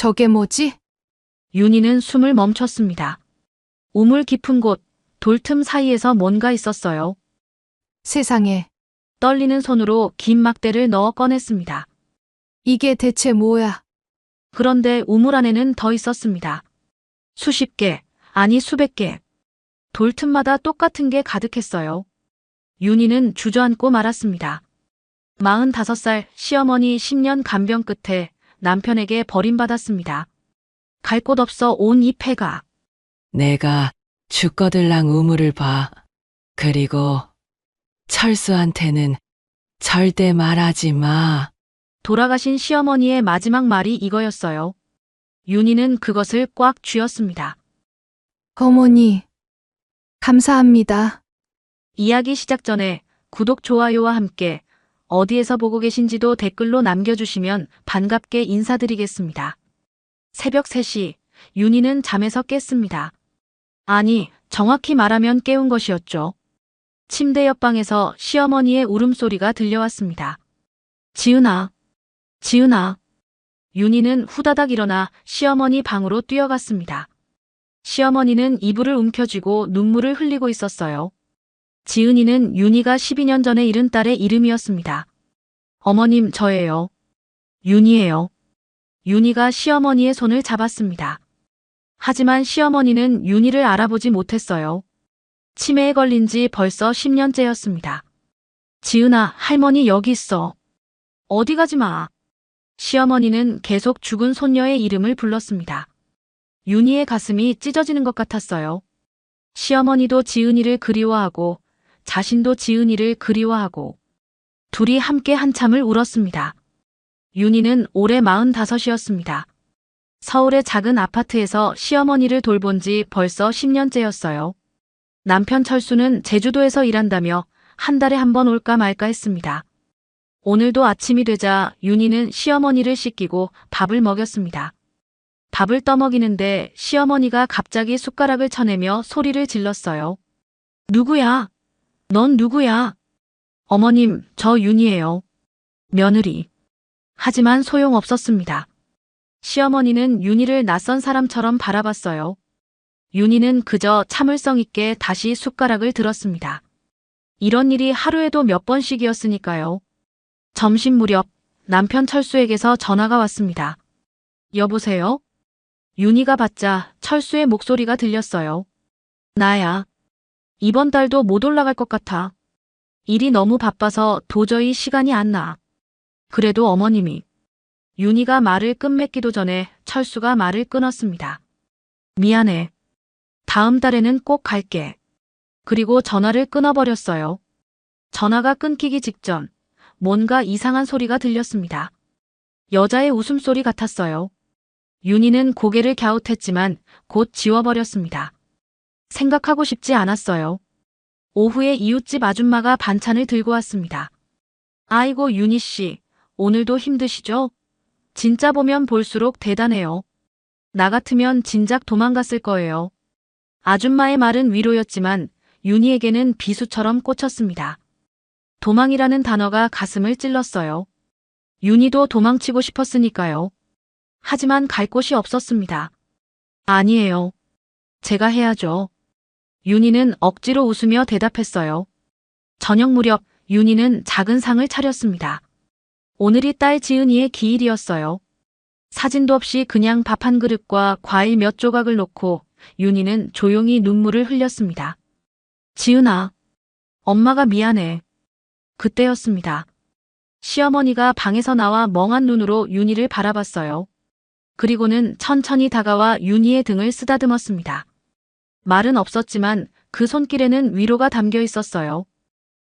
저게 뭐지? 윤희는 숨을 멈췄습니다. 우물 깊은 곳, 돌틈 사이에서 뭔가 있었어요. 세상에, 떨리는 손으로 긴 막대를 넣어 꺼냈습니다. 이게 대체 뭐야? 그런데 우물 안에는 더 있었습니다. 수십 개, 아니 수백 개. 돌틈마다 똑같은 게 가득했어요. 윤희는 주저앉고 말았습니다. 45살 시어머니 10년 간병 끝에 남편에게 버림받았습니다. 갈 곳 없어 온 이 폐가. 내가 죽거들랑 우물을 봐. 그리고 철수한테는 절대 말하지 마. 돌아가신 시어머니의 마지막 말이 이거였어요. 윤희는 그것을 꽉 쥐었습니다. 어머니, 감사합니다. 이야기 시작 전에 구독, 좋아요와 함께 어디에서 보고 계신지도 댓글로 남겨주시면 반갑게 인사드리겠습니다. 새벽 3시, 윤희는 잠에서 깼습니다. 아니, 정확히 말하면 깨운 것이었죠. 침대 옆방에서 시어머니의 울음소리가 들려왔습니다. 지은아, 지은아. 윤희는 후다닥 일어나 시어머니 방으로 뛰어갔습니다. 시어머니는 이불을 움켜쥐고 눈물을 흘리고 있었어요. 지은이는 윤희가 12년 전에 잃은 딸의 이름이었습니다. 어머님, 저예요. 윤희예요. 윤희가 시어머니의 손을 잡았습니다. 하지만 시어머니는 윤희를 알아보지 못했어요. 치매에 걸린 지 벌써 10년째였습니다. 지은아, 할머니 여기 있어. 어디 가지 마. 시어머니는 계속 죽은 손녀의 이름을 불렀습니다. 윤희의 가슴이 찢어지는 것 같았어요. 시어머니도 지은이를 그리워하고 자신도 지은이를 그리워하고 둘이 함께 한참을 울었습니다. 윤희는 올해 45이었습니다. 서울의 작은 아파트에서 시어머니를 돌본 지 벌써 10년째였어요. 남편 철수는 제주도에서 일한다며 한 달에 한 번 올까 말까 했습니다. 오늘도 아침이 되자 윤희는 시어머니를 씻기고 밥을 먹였습니다. 밥을 떠먹이는데 시어머니가 갑자기 숟가락을 쳐내며 소리를 질렀어요. 누구야? 넌 누구야? 어머님, 저 윤희예요. 며느리. 하지만 소용없었습니다. 시어머니는 윤희를 낯선 사람처럼 바라봤어요. 윤희는 그저 참을성 있게 다시 숟가락을 들었습니다. 이런 일이 하루에도 몇 번씩이었으니까요. 점심 무렵 남편 철수에게서 전화가 왔습니다. 여보세요? 윤희가 받자 철수의 목소리가 들렸어요. 나야. 이번 달도 못 올라갈 것 같아. 일이 너무 바빠서 도저히 시간이 안 나. 그래도 어머님이. 윤희가 말을 끝맺기도 전에 철수가 말을 끊었습니다. 미안해. 다음 달에는 꼭 갈게. 그리고 전화를 끊어버렸어요. 전화가 끊기기 직전 뭔가 이상한 소리가 들렸습니다. 여자의 웃음소리 같았어요. 윤희는 고개를 갸웃했지만 곧 지워버렸습니다. 생각하고 싶지 않았어요. 오후에 이웃집 아줌마가 반찬을 들고 왔습니다. 아이고 윤희 씨, 오늘도 힘드시죠? 진짜 보면 볼수록 대단해요. 나 같으면 진작 도망갔을 거예요. 아줌마의 말은 위로였지만 윤희에게는 비수처럼 꽂혔습니다. 도망이라는 단어가 가슴을 찔렀어요. 윤희도 도망치고 싶었으니까요. 하지만 갈 곳이 없었습니다. 아니에요. 제가 해야죠. 윤희는 억지로 웃으며 대답했어요. 저녁 무렵 윤희는 작은 상을 차렸습니다. 오늘이 딸 지은이의 기일이었어요. 사진도 없이 그냥 밥 한 그릇과 과일 몇 조각을 놓고 윤희는 조용히 눈물을 흘렸습니다. 지은아, 엄마가 미안해. 그때였습니다. 시어머니가 방에서 나와 멍한 눈으로 윤희를 바라봤어요. 그리고는 천천히 다가와 윤희의 등을 쓰다듬었습니다. 말은 없었지만 그 손길에는 위로가 담겨 있었어요.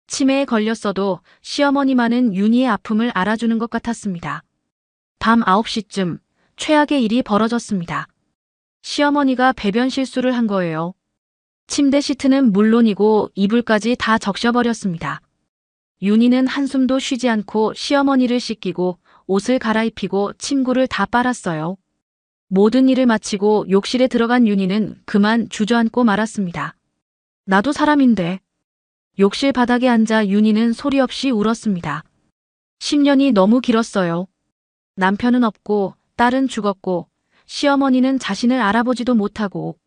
치매에 걸렸어도 시어머니만은 윤희의 아픔을 알아주는 것 같았습니다. 밤 9시쯤 최악의 일이 벌어졌습니다. 시어머니가 배변 실수를 한 거예요. 침대 시트는 물론이고 이불까지 다 적셔버렸습니다. 윤희는 한숨도 쉬지 않고 시어머니를 씻기고 옷을 갈아입히고 침구를 다 빨았어요. 모든 일을 마치고 욕실에 들어간 윤희는 그만 주저앉고 말았습니다. 나도 사람인데. 욕실 바닥에 앉아 윤희는 소리 없이 울었습니다. 10년이 너무 길었어요. 남편은 없고 딸은 죽었고 시어머니는 자신을 알아보지도 못하고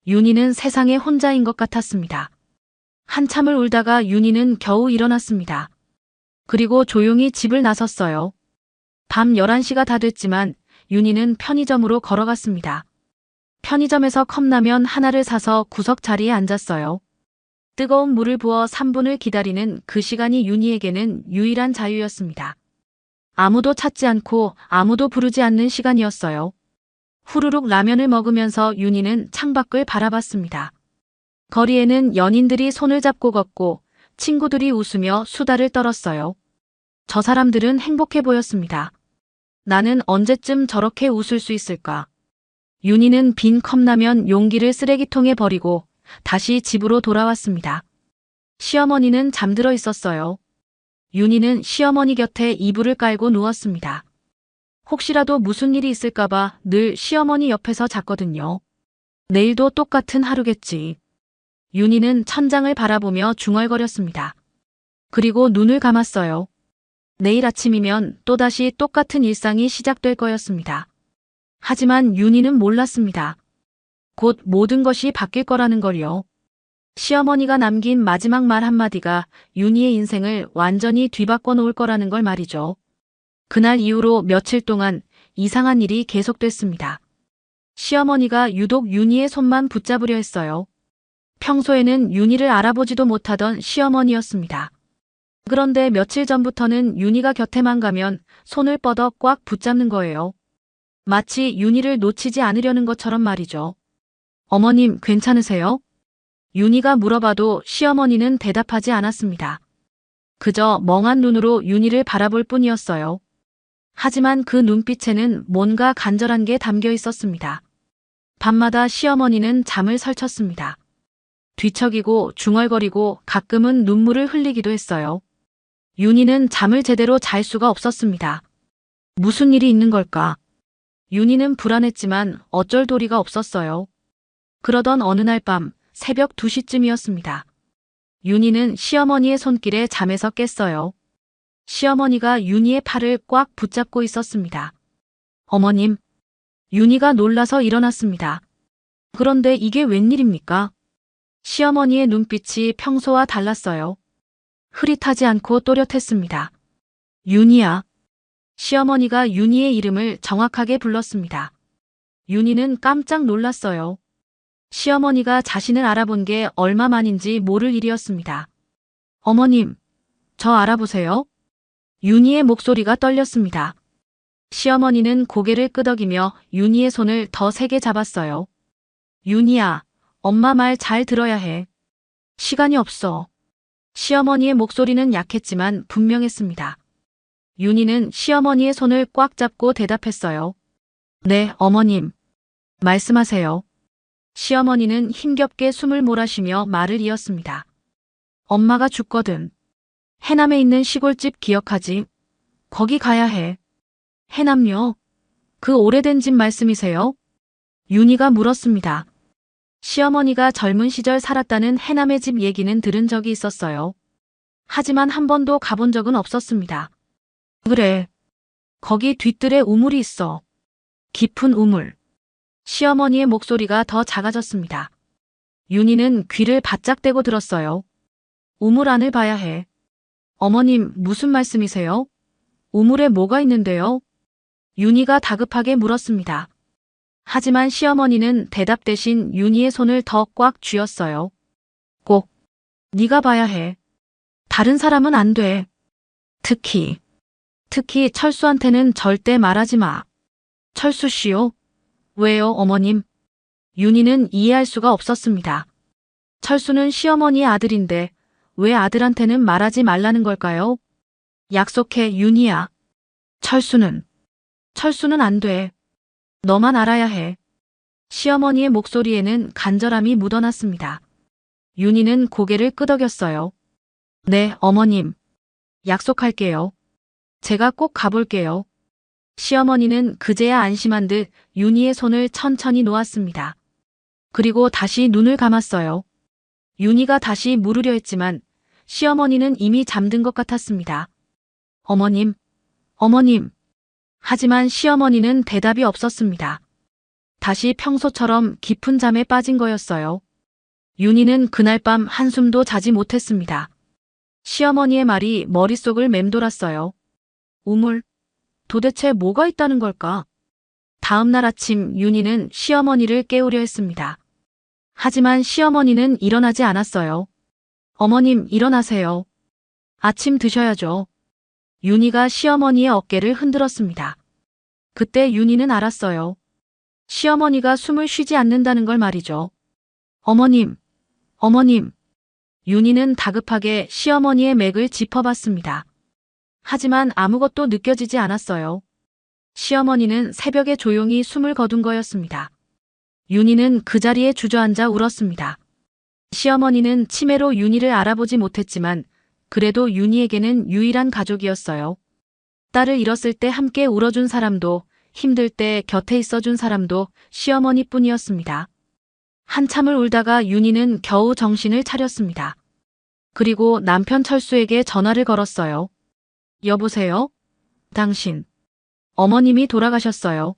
윤희는 세상에 혼자인 것 같았습니다. 한참을 울다가 윤희는 겨우 일어났습니다. 그리고 조용히 집을 나섰어요. 밤 11시가 다 됐지만 윤희는 편의점으로 걸어갔습니다. 편의점에서 컵라면 하나를 사서 구석 자리에 앉았어요. 뜨거운 물을 부어 3분을 기다리는 그 시간이 윤희에게는 유일한 자유였습니다. 아무도 찾지 않고 아무도 부르지 않는 시간이었어요. 후루룩 라면을 먹으면서 윤희는 창밖을 바라봤습니다. 거리에는 연인들이 손을 잡고 걷고 친구들이 웃으며 수다를 떨었어요. 저 사람들은 행복해 보였습니다. 나는 언제쯤 저렇게 웃을 수 있을까? 윤희는 빈 컵라면 용기를 쓰레기통에 버리고 다시 집으로 돌아왔습니다. 시어머니는 잠들어 있었어요. 윤희는 시어머니 곁에 이불을 깔고 누웠습니다. 혹시라도 무슨 일이 있을까봐 늘 시어머니 옆에서 잤거든요. 내일도 똑같은 하루겠지. 윤희는 천장을 바라보며 중얼거렸습니다. 그리고 눈을 감았어요. 내일 아침이면 또다시 똑같은 일상이 시작될 거였습니다. 하지만 윤희는 몰랐습니다. 곧 모든 것이 바뀔 거라는 걸요. 시어머니가 남긴 마지막 말 한마디가 윤희의 인생을 완전히 뒤바꿔 놓을 거라는 걸 말이죠. 그날 이후로 며칠 동안 이상한 일이 계속됐습니다. 시어머니가 유독 윤희의 손만 붙잡으려 했어요. 평소에는 윤희를 알아보지도 못하던 시어머니였습니다. 그런데 며칠 전부터는 윤희가 곁에만 가면 손을 뻗어 꽉 붙잡는 거예요. 마치 윤희를 놓치지 않으려는 것처럼 말이죠. 어머님, 괜찮으세요? 윤희가 물어봐도 시어머니는 대답하지 않았습니다. 그저 멍한 눈으로 윤희를 바라볼 뿐이었어요. 하지만 그 눈빛에는 뭔가 간절한 게 담겨 있었습니다. 밤마다 시어머니는 잠을 설쳤습니다. 뒤척이고 중얼거리고 가끔은 눈물을 흘리기도 했어요. 윤희는 잠을 제대로 잘 수가 없었습니다. 무슨 일이 있는 걸까? 윤희는 불안했지만 어쩔 도리가 없었어요. 그러던 어느 날 밤 새벽 2시쯤이었습니다. 윤희는 시어머니의 손길에 잠에서 깼어요. 시어머니가 윤희의 팔을 꽉 붙잡고 있었습니다. 어머님, 윤희가 놀라서 일어났습니다. 그런데 이게 웬일입니까? 시어머니의 눈빛이 평소와 달랐어요. 흐릿하지 않고 또렷했습니다. 윤희야. 시어머니가 윤희의 이름을 정확하게 불렀습니다. 윤희는 깜짝 놀랐어요. 시어머니가 자신을 알아본 게 얼마만인지 모를 일이었습니다. 어머님, 저 알아보세요? 윤희의 목소리가 떨렸습니다. 시어머니는 고개를 끄덕이며 윤희의 손을 더 세게 잡았어요. 윤희야, 엄마 말 잘 들어야 해. 시간이 없어. 시어머니의 목소리는 약했지만 분명했습니다. 윤희는 시어머니의 손을 꽉 잡고 대답했어요. 네, 어머님. 말씀하세요. 시어머니는 힘겹게 숨을 몰아쉬며 말을 이었습니다. 엄마가 죽거든. 해남에 있는 시골집 기억하지? 거기 가야 해. 해남요? 그 오래된 집 말씀이세요? 윤희가 물었습니다. 시어머니가 젊은 시절 살았다는 해남의 집 얘기는 들은 적이 있었어요. 하지만 한 번도 가본 적은 없었습니다. 그래. 거기 뒤뜰에 우물이 있어. 깊은 우물. 시어머니의 목소리가 더 작아졌습니다. 윤희는 귀를 바짝 대고 들었어요. 우물 안을 봐야 해. 어머님, 무슨 말씀이세요? 우물에 뭐가 있는데요? 윤희가 다급하게 물었습니다. 하지만 시어머니는 대답 대신 윤희의 손을 더 꽉 쥐었어요. 꼭 네가 봐야 해. 다른 사람은 안 돼. 특히 철수한테는 절대 말하지 마. 철수 씨요? 왜요, 어머님? 윤희는 이해할 수가 없었습니다. 철수는 시어머니의 아들인데 왜 아들한테는 말하지 말라는 걸까요? 약속해, 윤희야. 철수는 안 돼. 너만 알아야 해. 시어머니의 목소리에는 간절함이 묻어났습니다. 윤희는 고개를 끄덕였어요. 네, 어머님. 약속할게요. 제가 꼭 가볼게요. 시어머니는 그제야 안심한 듯 윤희의 손을 천천히 놓았습니다. 그리고 다시 눈을 감았어요. 윤희가 다시 물으려 했지만 시어머니는 이미 잠든 것 같았습니다. 어머님. 하지만 시어머니는 대답이 없었습니다. 다시 평소처럼 깊은 잠에 빠진 거였어요. 윤희는 그날 밤 한숨도 자지 못했습니다. 시어머니의 말이 머릿속을 맴돌았어요. 우물, 도대체 뭐가 있다는 걸까? 다음 날 아침 윤희는 시어머니를 깨우려 했습니다. 하지만 시어머니는 일어나지 않았어요. 어머님, 일어나세요. 아침 드셔야죠. 윤희가 시어머니의 어깨를 흔들었습니다. 그때 윤희는 알았어요. 시어머니가 숨을 쉬지 않는다는 걸 말이죠. 어머님, 어머님. 윤희는 다급하게 시어머니의 맥을 짚어봤습니다. 하지만 아무것도 느껴지지 않았어요. 시어머니는 새벽에 조용히 숨을 거둔 거였습니다. 윤희는 그 자리에 주저앉아 울었습니다. 시어머니는 치매로 윤희를 알아보지 못했지만 그래도 윤희에게는 유일한 가족이었어요. 딸을 잃었을 때 함께 울어준 사람도, 힘들 때 곁에 있어준 사람도 시어머니뿐이었습니다. 한참을 울다가 윤희는 겨우 정신을 차렸습니다. 그리고 남편 철수에게 전화를 걸었어요. 여보세요? 당신. 어머님이 돌아가셨어요.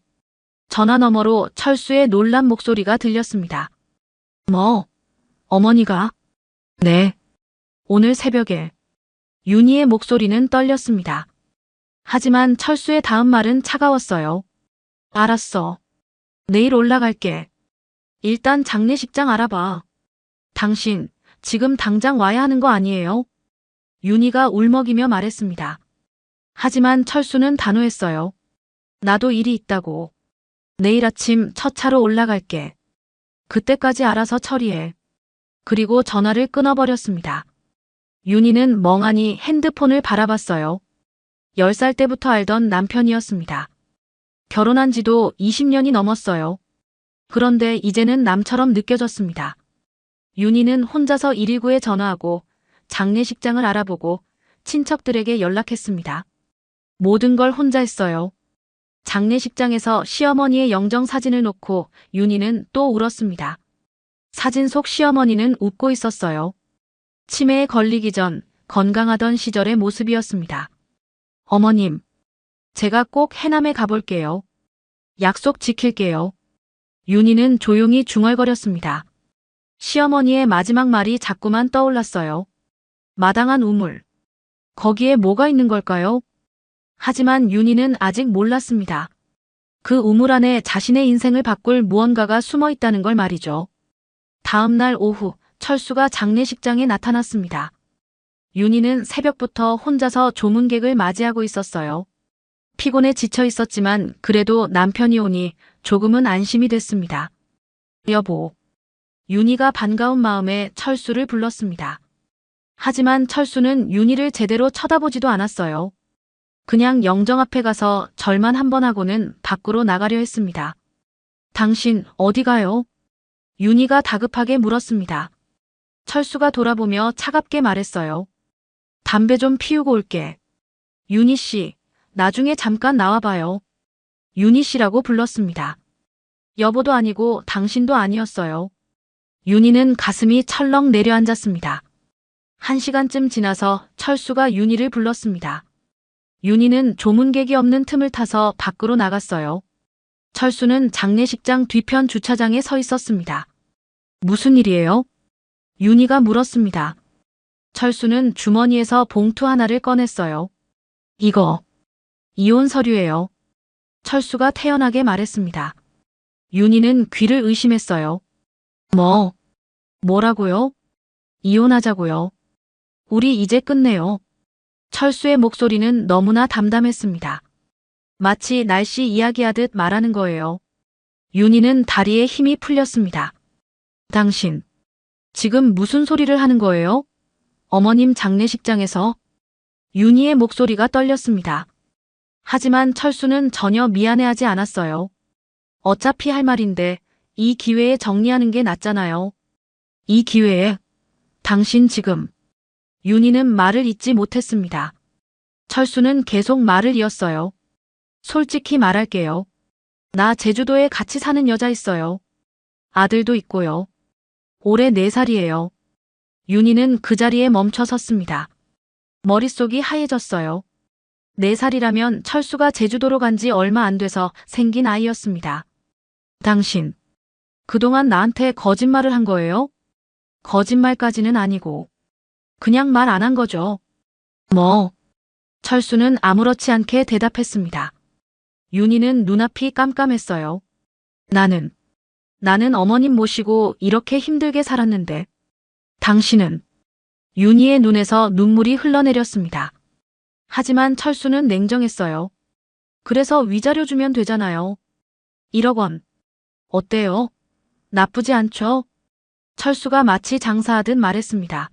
전화 너머로 철수의 놀란 목소리가 들렸습니다. 뭐? 어머니가? 네. 오늘 새벽에. 윤희의 목소리는 떨렸습니다. 하지만 철수의 다음 말은 차가웠어요. 알았어. 내일 올라갈게. 일단 장례식장 알아봐. 당신, 지금 당장 와야 하는 거 아니에요? 윤희가 울먹이며 말했습니다. 하지만 철수는 단호했어요. 나도 일이 있다고. 내일 아침 첫 차로 올라갈게. 그때까지 알아서 처리해. 그리고 전화를 끊어버렸습니다. 윤희는 멍하니 핸드폰을 바라봤어요. 10살 때부터 알던 남편이었습니다. 결혼한 지도 20년이 넘었어요. 그런데 이제는 남처럼 느껴졌습니다. 윤희는 혼자서 119에 전화하고 장례식장을 알아보고 친척들에게 연락했습니다. 모든 걸 혼자 했어요. 장례식장에서 시어머니의 영정 사진을 놓고 윤희는 또 울었습니다. 사진 속 시어머니는 웃고 있었어요. 치매에 걸리기 전 건강하던 시절의 모습이었습니다. 어머님, 제가 꼭 해남에 가볼게요. 약속 지킬게요. 윤희는 조용히 중얼거렸습니다. 시어머니의 마지막 말이 자꾸만 떠올랐어요. 마당한 우물. 거기에 뭐가 있는 걸까요? 하지만 윤희는 아직 몰랐습니다. 그 우물 안에 자신의 인생을 바꿀 무언가가 숨어 있다는 걸 말이죠. 다음 날 오후 철수가 장례식장에 나타났습니다. 윤희는 새벽부터 혼자서 조문객을 맞이하고 있었어요. 피곤에 지쳐 있었지만 그래도 남편이 오니 조금은 안심이 됐습니다. 여보. 윤희가 반가운 마음에 철수를 불렀습니다. 하지만 철수는 윤희를 제대로 쳐다보지도 않았어요. 그냥 영정 앞에 가서 절만 한번 하고는 밖으로 나가려 했습니다. 당신 어디 가요? 윤희가 다급하게 물었습니다. 철수가 돌아보며 차갑게 말했어요. 담배 좀 피우고 올게. 윤희 씨, 나중에 잠깐 나와봐요. 윤희 씨라고 불렀습니다. 여보도 아니고 당신도 아니었어요. 윤희는 가슴이 철렁 내려앉았습니다. 1시간쯤 지나서 철수가 윤희를 불렀습니다. 윤희는 조문객이 없는 틈을 타서 밖으로 나갔어요. 철수는 장례식장 뒤편 주차장에 서 있었습니다. 무슨 일이에요? 윤희가 물었습니다. 철수는 주머니에서 봉투 하나를 꺼냈어요. 이거 이혼 서류예요. 철수가 태연하게 말했습니다. 윤희는 귀를 의심했어요. 뭐라고요? 이혼하자고요. 우리 이제 끝내요. 철수의 목소리는 너무나 담담했습니다. 마치 날씨 이야기하듯 말하는 거예요. 윤희는 다리에 힘이 풀렸습니다. 당신, 지금 무슨 소리를 하는 거예요? 어머님 장례식장에서? 윤희의 목소리가 떨렸습니다. 하지만 철수는 전혀 미안해하지 않았어요. 어차피 할 말인데 이 기회에 정리하는 게 낫잖아요. 이 기회에? 당신 지금. 윤희는 말을 잇지 못했습니다. 철수는 계속 말을 이었어요. 솔직히 말할게요. 나 제주도에 같이 사는 여자 있어요. 아들도 있고요. 올해 4살이에요. 윤희는 그 자리에 멈춰 섰습니다. 머릿속이 하얘졌어요. 4살이라면 철수가 제주도로 간 지 얼마 안 돼서 생긴 아이였습니다. 당신, 그동안 나한테 거짓말을 한 거예요? 거짓말까지는 아니고, 그냥 말 안 한 거죠. 뭐? 철수는 아무렇지 않게 대답했습니다. 윤희는 눈앞이 깜깜했어요. 나는 어머님 모시고 이렇게 힘들게 살았는데, 당신은? 윤희의 눈에서 눈물이 흘러내렸습니다. 하지만 철수는 냉정했어요. 그래서 위자료 주면 되잖아요. 1억 원. 어때요? 나쁘지 않죠? 철수가 마치 장사하듯 말했습니다.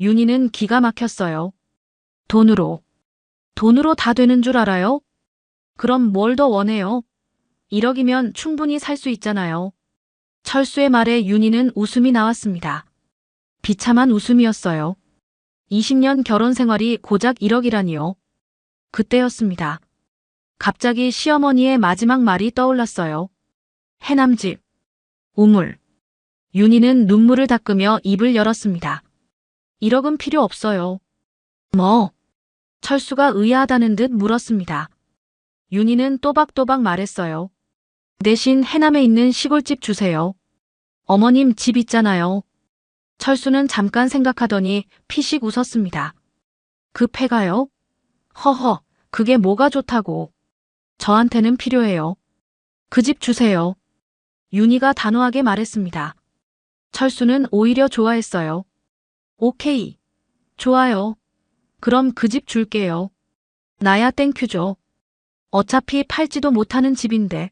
윤희는 기가 막혔어요. 돈으로 다 되는 줄 알아요? 그럼 뭘 더 원해요? 1억이면 충분히 살 수 있잖아요. 철수의 말에 윤희는 웃음이 나왔습니다. 비참한 웃음이었어요. 20년 결혼 생활이 고작 1억이라니요. 그때였습니다. 갑자기 시어머니의 마지막 말이 떠올랐어요. 해남집, 우물. 윤희는 눈물을 닦으며 입을 열었습니다. 1억은 필요 없어요. 뭐? 철수가 의아하다는 듯 물었습니다. 윤희는 또박또박 말했어요. 대신 해남에 있는 시골집 주세요. 어머님 집 있잖아요. 철수는 잠깐 생각하더니 피식 웃었습니다. 그 패가요? 허허, 그게 뭐가 좋다고. 저한테는 필요해요. 그 집 주세요. 윤희가 단호하게 말했습니다. 철수는 오히려 좋아했어요. 오케이. 좋아요. 그럼 그 집 줄게요. 나야 땡큐죠. 어차피 팔지도 못하는 집인데.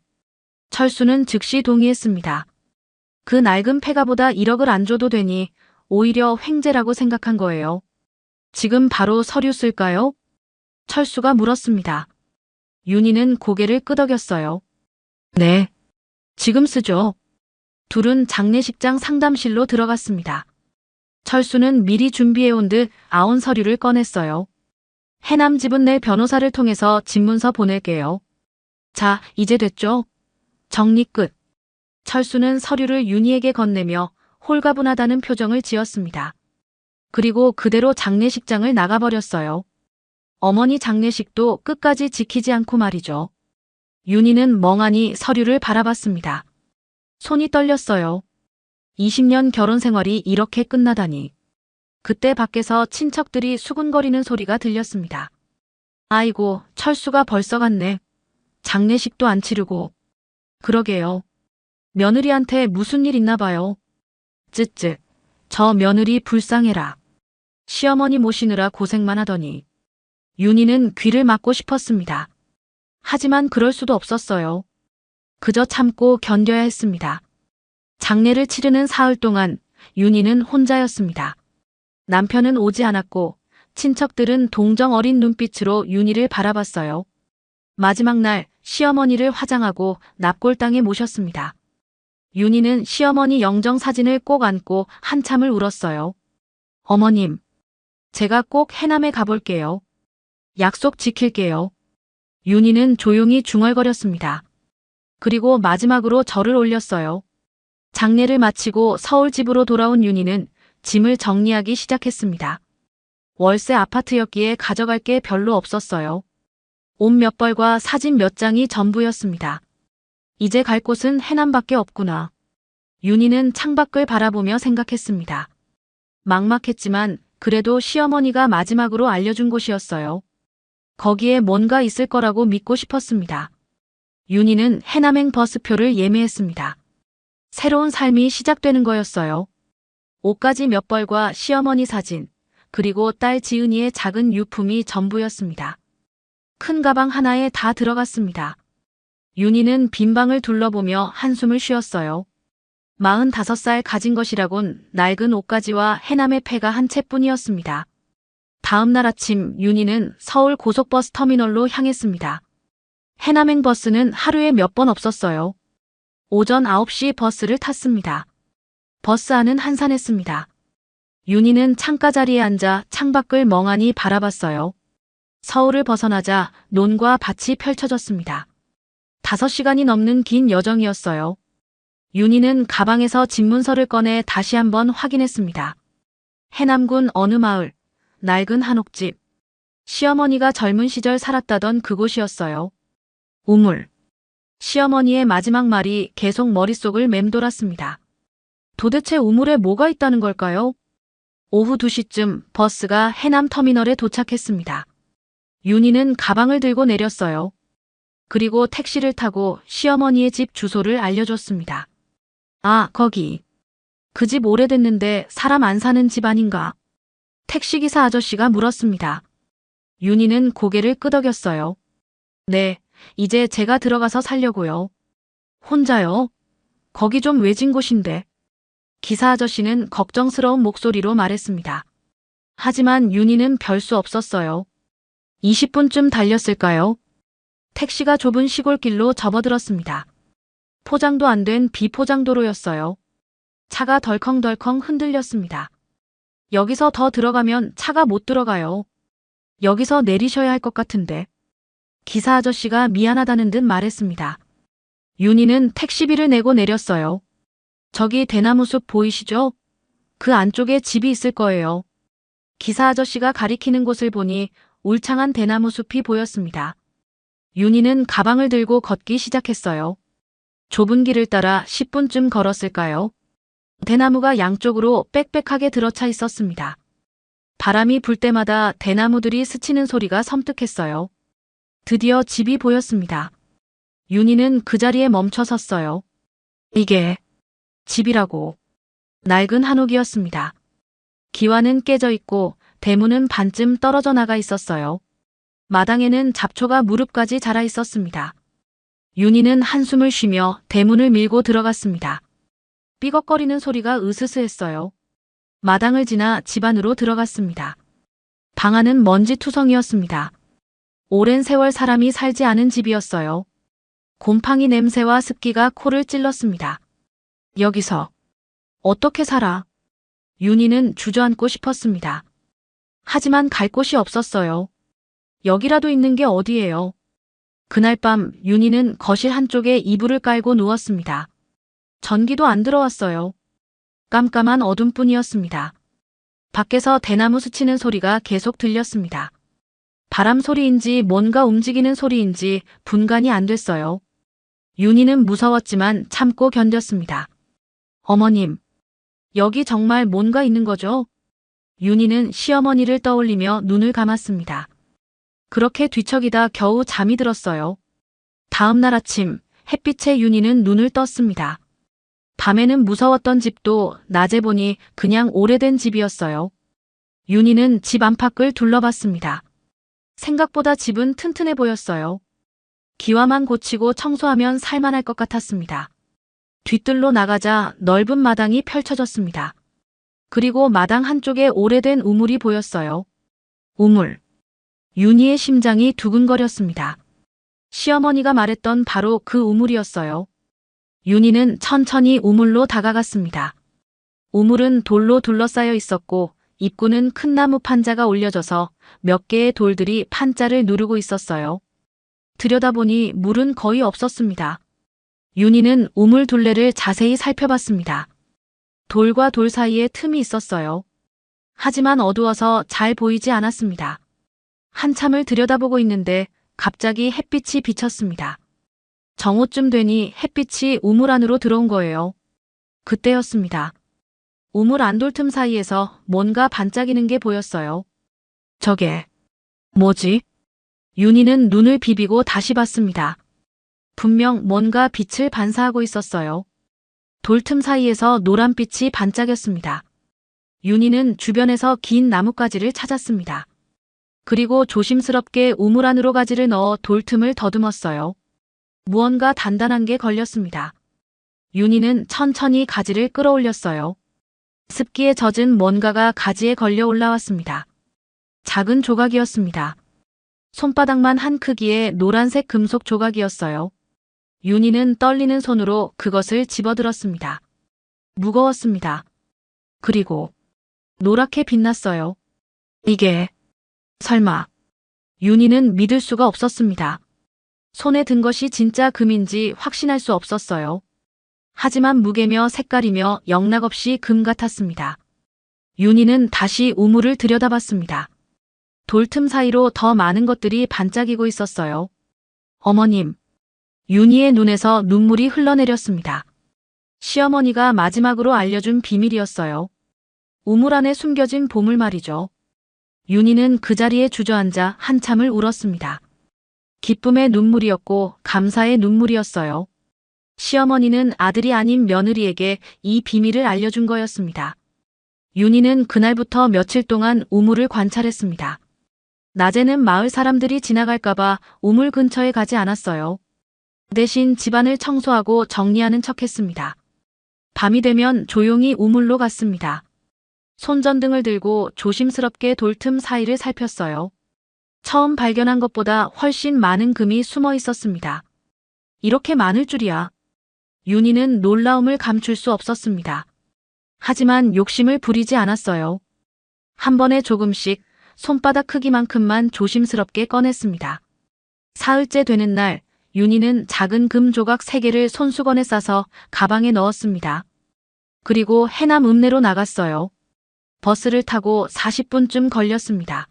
철수는 즉시 동의했습니다. 그 낡은 폐가보다 1억을 안 줘도 되니 오히려 횡재라고 생각한 거예요. 지금 바로 서류 쓸까요? 철수가 물었습니다. 윤희는 고개를 끄덕였어요. 네. 지금 쓰죠. 둘은 장례식장 상담실로 들어갔습니다. 철수는 미리 준비해온 듯 아온 서류를 꺼냈어요. 해남 집은 내 변호사를 통해서 집문서 보낼게요. 자, 이제 됐죠? 정리 끝. 철수는 서류를 윤희에게 건네며 홀가분하다는 표정을 지었습니다. 그리고 그대로 장례식장을 나가버렸어요. 어머니 장례식도 끝까지 지키지 않고 말이죠. 윤희는 멍하니 서류를 바라봤습니다. 손이 떨렸어요. 20년 결혼 생활이 이렇게 끝나다니. 그때 밖에서 친척들이 수군거리는 소리가 들렸습니다. 아이고, 철수가 벌써 갔네. 장례식도 안 치르고. 그러게요. 며느리한테 무슨 일 있나 봐요. 쯧쯧. 저 며느리 불쌍해라. 시어머니 모시느라 고생만 하더니. 윤희는 귀를 막고 싶었습니다. 하지만 그럴 수도 없었어요. 그저 참고 견뎌야 했습니다. 장례를 치르는 사흘 동안 윤희는 혼자였습니다. 남편은 오지 않았고 친척들은 동정 어린 눈빛으로 윤희를 바라봤어요. 마지막 날 시어머니를 화장하고 납골당에 모셨습니다. 윤희는 시어머니 영정 사진을 꼭 안고 한참을 울었어요. 어머님, 제가 꼭 해남에 가볼게요. 약속 지킬게요. 윤희는 조용히 중얼거렸습니다. 그리고 마지막으로 절을 올렸어요. 장례를 마치고 서울 집으로 돌아온 윤희는 짐을 정리하기 시작했습니다. 월세 아파트였기에 가져갈 게 별로 없었어요. 옷 몇 벌과 사진 몇 장이 전부였습니다. 이제 갈 곳은 해남밖에 없구나. 윤희는 창밖을 바라보며 생각했습니다. 막막했지만 그래도 시어머니가 마지막으로 알려준 곳이었어요. 거기에 뭔가 있을 거라고 믿고 싶었습니다. 윤희는 해남행 버스표를 예매했습니다. 새로운 삶이 시작되는 거였어요. 옷가지 몇 벌과 시어머니 사진, 그리고 딸 지은이의 작은 유품이 전부였습니다. 큰 가방 하나에 다 들어갔습니다. 윤희는 빈 방을 둘러보며 한숨을 쉬었어요. 45살 가진 것이라곤 낡은 옷가지와 해남의 폐가 한 채뿐이었습니다. 다음 날 아침 윤희는 서울 고속버스 터미널로 향했습니다. 해남행 버스는 하루에 몇 번 없었어요. 오전 9시 버스를 탔습니다. 버스 안은 한산했습니다. 윤희는 창가 자리에 앉아 창밖을 멍하니 바라봤어요. 서울을 벗어나자 논과 밭이 펼쳐졌습니다. 5시간이 넘는 긴 여정이었어요. 윤희는 가방에서 집문서를 꺼내 다시 한번 확인했습니다. 해남군 어느 마을, 낡은 한옥집. 시어머니가 젊은 시절 살았다던 그곳이었어요. 우물. 시어머니의 마지막 말이 계속 머릿속을 맴돌았습니다. 도대체 우물에 뭐가 있다는 걸까요? 오후 2시쯤 버스가 해남 터미널에 도착했습니다. 윤희는 가방을 들고 내렸어요. 그리고 택시를 타고 시어머니의 집 주소를 알려줬습니다. 아, 거기. 그 집 오래됐는데 사람 안 사는 집 아닌가? 택시기사 아저씨가 물었습니다. 윤희는 고개를 끄덕였어요. 네, 이제 제가 들어가서 살려고요. 혼자요? 거기 좀 외진 곳인데. 기사 아저씨는 걱정스러운 목소리로 말했습니다. 하지만 윤희는 별 수 없었어요. 20분쯤 달렸을까요? 택시가 좁은 시골길로 접어들었습니다. 포장도 안 된 비포장도로였어요. 차가 덜컹덜컹 흔들렸습니다. 여기서 더 들어가면 차가 못 들어가요. 여기서 내리셔야 할 것 같은데. 기사 아저씨가 미안하다는 듯 말했습니다. 윤희는 택시비를 내고 내렸어요. 저기 대나무 숲 보이시죠? 그 안쪽에 집이 있을 거예요. 기사 아저씨가 가리키는 곳을 보니 울창한 대나무 숲이 보였습니다. 윤희는 가방을 들고 걷기 시작했어요. 좁은 길을 따라 10분쯤 걸었을까요? 대나무가 양쪽으로 빽빽하게 들어차 있었습니다. 바람이 불 때마다 대나무들이 스치는 소리가 섬뜩했어요. 드디어 집이 보였습니다. 윤희는 그 자리에 멈춰 섰어요. 이게 집이라고. 낡은 한옥이었습니다. 기와는 깨져 있고 대문은 반쯤 떨어져 나가 있었어요. 마당에는 잡초가 무릎까지 자라 있었습니다. 윤희는 한숨을 쉬며 대문을 밀고 들어갔습니다. 삐걱거리는 소리가 으스스했어요. 마당을 지나 집 안으로 들어갔습니다. 방 안은 먼지투성이었습니다. 오랜 세월 사람이 살지 않은 집이었어요. 곰팡이 냄새와 습기가 코를 찔렀습니다. 여기서 어떻게 살아? 윤희는 주저앉고 싶었습니다. 하지만 갈 곳이 없었어요. 여기라도 있는 게 어디예요? 그날 밤 윤희는 거실 한쪽에 이불을 깔고 누웠습니다. 전기도 안 들어왔어요. 깜깜한 어둠뿐이었습니다. 밖에서 대나무 스치는 소리가 계속 들렸습니다. 바람 소리인지 뭔가 움직이는 소리인지 분간이 안 됐어요. 윤희는 무서웠지만 참고 견뎠습니다. 어머님, 여기 정말 뭔가 있는 거죠? 윤희는 시어머니를 떠올리며 눈을 감았습니다. 그렇게 뒤척이다 겨우 잠이 들었어요. 다음 날 아침 햇빛에 윤희는 눈을 떴습니다. 밤에는 무서웠던 집도 낮에 보니 그냥 오래된 집이었어요. 윤희는 집 안팎을 둘러봤습니다. 생각보다 집은 튼튼해 보였어요. 기와만 고치고 청소하면 살만할 것 같았습니다. 뒤뜰로 나가자 넓은 마당이 펼쳐졌습니다. 그리고 마당 한쪽에 오래된 우물이 보였어요. 우물. 윤희의 심장이 두근거렸습니다. 시어머니가 말했던 바로 그 우물이었어요. 윤희는 천천히 우물로 다가갔습니다. 우물은 돌로 둘러싸여 있었고 입구는 큰 나무 판자가 올려져서 몇 개의 돌들이 판자를 누르고 있었어요. 들여다보니 물은 거의 없었습니다. 윤희는 우물 둘레를 자세히 살펴봤습니다. 돌과 돌 사이에 틈이 있었어요. 하지만 어두워서 잘 보이지 않았습니다. 한참을 들여다보고 있는데 갑자기 햇빛이 비쳤습니다. 정오쯤 되니 햇빛이 우물 안으로 들어온 거예요. 그때였습니다. 우물 안돌 틈 사이에서 뭔가 반짝이는 게 보였어요. 저게 뭐지? 윤희는 눈을 비비고 다시 봤습니다. 분명 뭔가 빛을 반사하고 있었어요. 돌틈 사이에서 노란빛이 반짝였습니다. 윤희는 주변에서 긴 나뭇가지를 찾았습니다. 그리고 조심스럽게 우물 안으로 가지를 넣어 돌틈을 더듬었어요. 무언가 단단한 게 걸렸습니다. 윤희는 천천히 가지를 끌어올렸어요. 습기에 젖은 뭔가가 가지에 걸려 올라왔습니다. 작은 조각이었습니다. 손바닥만 한 크기의 노란색 금속 조각이었어요. 윤희는 떨리는 손으로 그것을 집어들었습니다. 무거웠습니다. 그리고 노랗게 빛났어요. 이게 설마. 윤희는 믿을 수가 없었습니다. 손에 든 것이 진짜 금인지 확신할 수 없었어요. 하지만 무게며 색깔이며 영락없이 금 같았습니다. 윤희는 다시 우물을 들여다봤습니다. 돌틈 사이로 더 많은 것들이 반짝이고 있었어요. 어머님, 윤희의 눈에서 눈물이 흘러내렸습니다. 시어머니가 마지막으로 알려준 비밀이었어요. 우물 안에 숨겨진 보물 말이죠. 윤희는 그 자리에 주저앉아 한참을 울었습니다. 기쁨의 눈물이었고 감사의 눈물이었어요. 시어머니는 아들이 아닌 며느리에게 이 비밀을 알려준 거였습니다. 윤희는 그날부터 며칠 동안 우물을 관찰했습니다. 낮에는 마을 사람들이 지나갈까봐 우물 근처에 가지 않았어요. 대신 집안을 청소하고 정리하는 척했습니다. 밤이 되면 조용히 우물로 갔습니다. 손전등을 들고 조심스럽게 돌틈 사이를 살폈어요. 처음 발견한 것보다 훨씬 많은 금이 숨어 있었습니다. 이렇게 많을 줄이야. 윤희는 놀라움을 감출 수 없었습니다. 하지만 욕심을 부리지 않았어요. 한 번에 조금씩 손바닥 크기만큼만 조심스럽게 꺼냈습니다. 사흘째 되는 날, 윤희는 작은 금 조각 3개를 손수건에 싸서 가방에 넣었습니다. 그리고 해남 읍내로 나갔어요. 버스를 타고 40분쯤 걸렸습니다.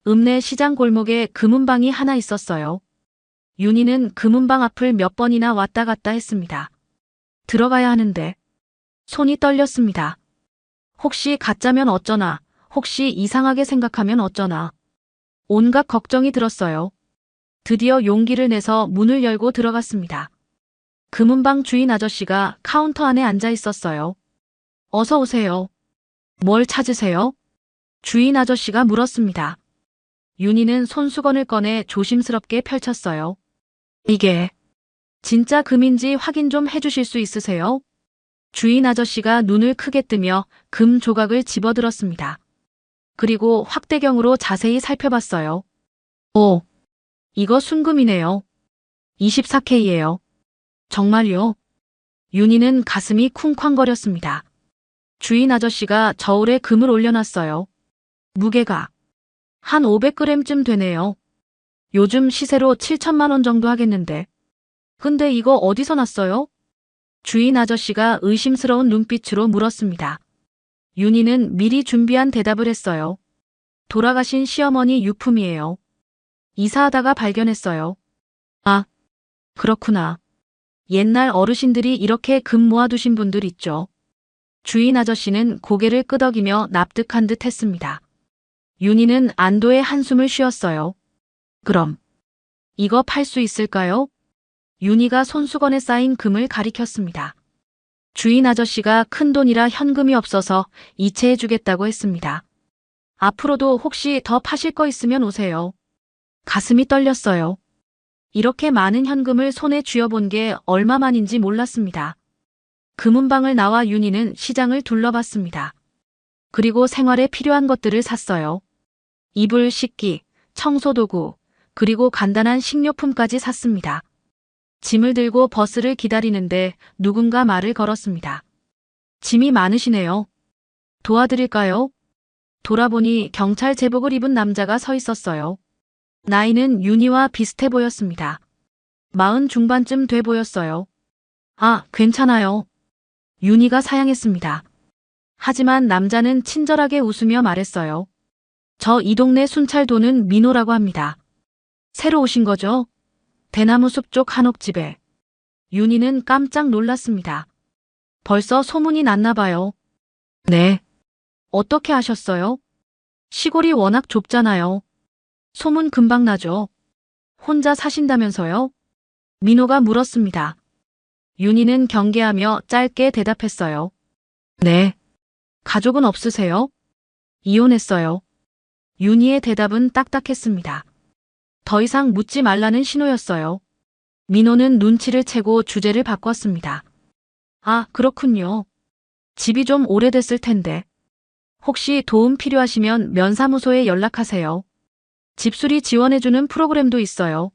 읍내 시장 골목에 금은방이 하나 있었어요. 윤희는 금은방 앞을 몇 번이나 왔다 갔다 했습니다. 들어가야 하는데 손이 떨렸습니다. 혹시 가짜면 어쩌나, 혹시 이상하게 생각하면 어쩌나. 온갖 걱정이 들었어요. 드디어 용기를 내서 문을 열고 들어갔습니다. 금은방 주인 아저씨가 카운터 안에 앉아 있었어요. 어서 오세요. 뭘 찾으세요? 주인 아저씨가 물었습니다. 윤희는 손수건을 꺼내 조심스럽게 펼쳤어요. 이게 진짜 금인지 확인 좀 해주실 수 있으세요? 주인 아저씨가 눈을 크게 뜨며 금 조각을 집어들었습니다. 그리고 확대경으로 자세히 살펴봤어요. 오, 이거 순금이네요. 24K예요. 정말요? 윤희는 가슴이 쿵쾅거렸습니다. 주인 아저씨가 저울에 금을 올려놨어요. 무게가 한 500g쯤 되네요. 요즘 시세로 7천만 원 정도 하겠는데. 근데 이거 어디서 났어요? 주인 아저씨가 의심스러운 눈빛으로 물었습니다. 윤희는 미리 준비한 대답을 했어요. 돌아가신 시어머니 유품이에요. 이사하다가 발견했어요. 아, 그렇구나. 옛날 어르신들이 이렇게 금 모아두신 분들 있죠. 주인 아저씨는 고개를 끄덕이며 납득한 듯 했습니다. 윤희는 안도의 한숨을 쉬었어요. 그럼 이거 팔 수 있을까요? 윤희가 손수건에 쌓인 금을 가리켰습니다. 주인 아저씨가 큰돈이라 현금이 없어서 이체해주겠다고 했습니다. 앞으로도 혹시 더 파실 거 있으면 오세요. 가슴이 떨렸어요. 이렇게 많은 현금을 손에 쥐어본 게 얼마만인지 몰랐습니다. 금은방을 나와 윤희는 시장을 둘러봤습니다. 그리고 생활에 필요한 것들을 샀어요. 이불, 식기, 청소도구, 그리고 간단한 식료품까지 샀습니다. 짐을 들고 버스를 기다리는데 누군가 말을 걸었습니다. 짐이 많으시네요. 도와드릴까요? 돌아보니 경찰 제복을 입은 남자가 서 있었어요. 나이는 윤희와 비슷해 보였습니다. 40 중반쯤 돼 보였어요. 아, 괜찮아요. 윤희가 사양했습니다. 하지만 남자는 친절하게 웃으며 말했어요. 저 이 동네 순찰도는 민호라고 합니다. 새로 오신 거죠? 대나무 숲 쪽 한옥집에. 윤희는 깜짝 놀랐습니다. 벌써 소문이 났나 봐요. 네. 어떻게 아셨어요? 시골이 워낙 좁잖아요. 소문 금방 나죠. 혼자 사신다면서요? 민호가 물었습니다. 윤희는 경계하며 짧게 대답했어요. 네. 가족은 없으세요? 이혼했어요. 윤희의 대답은 딱딱했습니다. 더 이상 묻지 말라는 신호였어요. 민호는 눈치를 채고 주제를 바꿨습니다. 아, 그렇군요. 집이 좀 오래됐을 텐데. 혹시 도움 필요하시면 면사무소에 연락하세요. 집수리 지원해주는 프로그램도 있어요.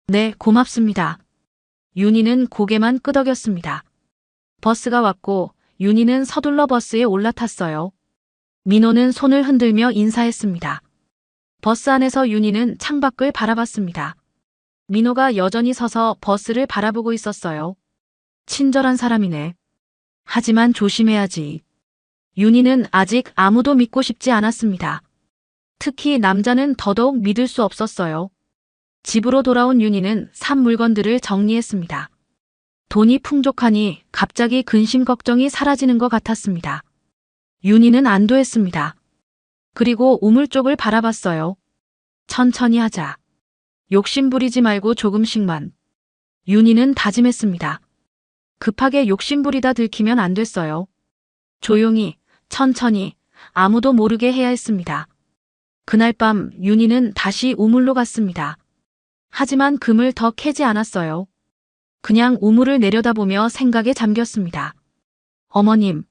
네, 고맙습니다. 윤희는 고개만 끄덕였습니다. 버스가 왔고 윤희는 서둘러 버스에 올라탔어요. 민호는 손을 흔들며 인사했습니다. 버스 안에서 윤희는 창밖을 바라봤습니다. 민호가 여전히 서서 버스를 바라보고 있었어요. 친절한 사람이네. 하지만 조심해야지. 윤희는 아직 아무도 믿고 싶지 않았습니다. 특히 남자는 더더욱 믿을 수 없었어요. 집으로 돌아온 윤희는 산 물건들을 정리했습니다. 돈이 풍족하니 갑자기 근심 걱정이 사라지는 것 같았습니다. 윤희는 안도했습니다. 그리고 우물 쪽을 바라봤어요. 천천히 하자. 욕심 부리지 말고 조금씩만. 윤희는 다짐했습니다. 급하게 욕심 부리다 들키면 안 됐어요. 조용히, 천천히, 아무도 모르게 해야 했습니다. 그날 밤 윤희는 다시 우물로 갔습니다. 하지만 금을 더 캐지 않았어요. 그냥 우물을 내려다보며 생각에 잠겼습니다. 어머님,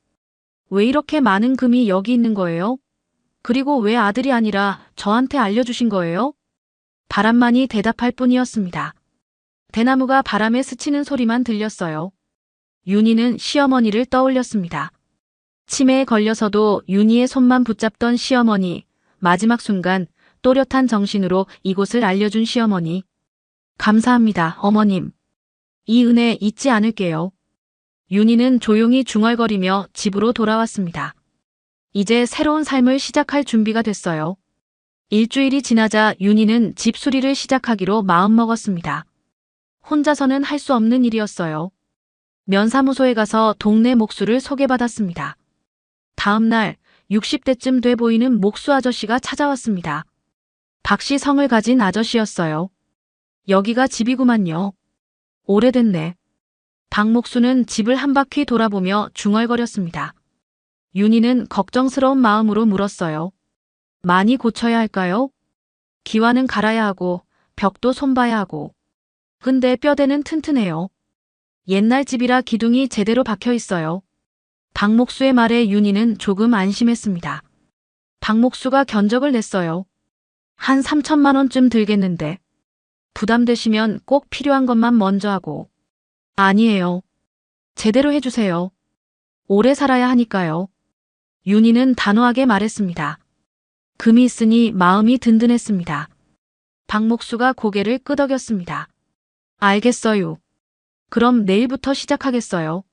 왜 이렇게 많은 금이 여기 있는 거예요? 그리고 왜 아들이 아니라 저한테 알려주신 거예요? 바람만이 대답할 뿐이었습니다. 대나무가 바람에 스치는 소리만 들렸어요. 윤희는 시어머니를 떠올렸습니다. 치매에 걸려서도 윤희의 손만 붙잡던 시어머니, 마지막 순간 또렷한 정신으로 이곳을 알려준 시어머니. 감사합니다, 어머님. 이 은혜 잊지 않을게요. 윤희는 조용히 중얼거리며 집으로 돌아왔습니다. 이제 새로운 삶을 시작할 준비가 됐어요. 일주일이 지나자 윤희는 집 수리를 시작하기로 마음먹었습니다. 혼자서는 할 수 없는 일이었어요. 면사무소에 가서 동네 목수를 소개받았습니다. 다음 날 60대쯤 돼 보이는 목수 아저씨가 찾아왔습니다. 박씨 성을 가진 아저씨였어요. 여기가 집이구만요. 오래됐네. 박 목수는 집을 한 바퀴 돌아보며 중얼거렸습니다. 윤희는 걱정스러운 마음으로 물었어요. 많이 고쳐야 할까요? 기와는 갈아야 하고 벽도 손봐야 하고. 근데 뼈대는 튼튼해요. 옛날 집이라 기둥이 제대로 박혀 있어요. 박 목수의 말에 윤희는 조금 안심했습니다. 박 목수가 견적을 냈어요. 한 3천만 원쯤 들겠는데. 부담되시면 꼭 필요한 것만 먼저 하고. 아니에요. 제대로 해주세요. 오래 살아야 하니까요. 윤희는 단호하게 말했습니다. 금이 있으니 마음이 든든했습니다. 박 목수가 고개를 끄덕였습니다. 알겠어요. 그럼 내일부터 시작하겠어요.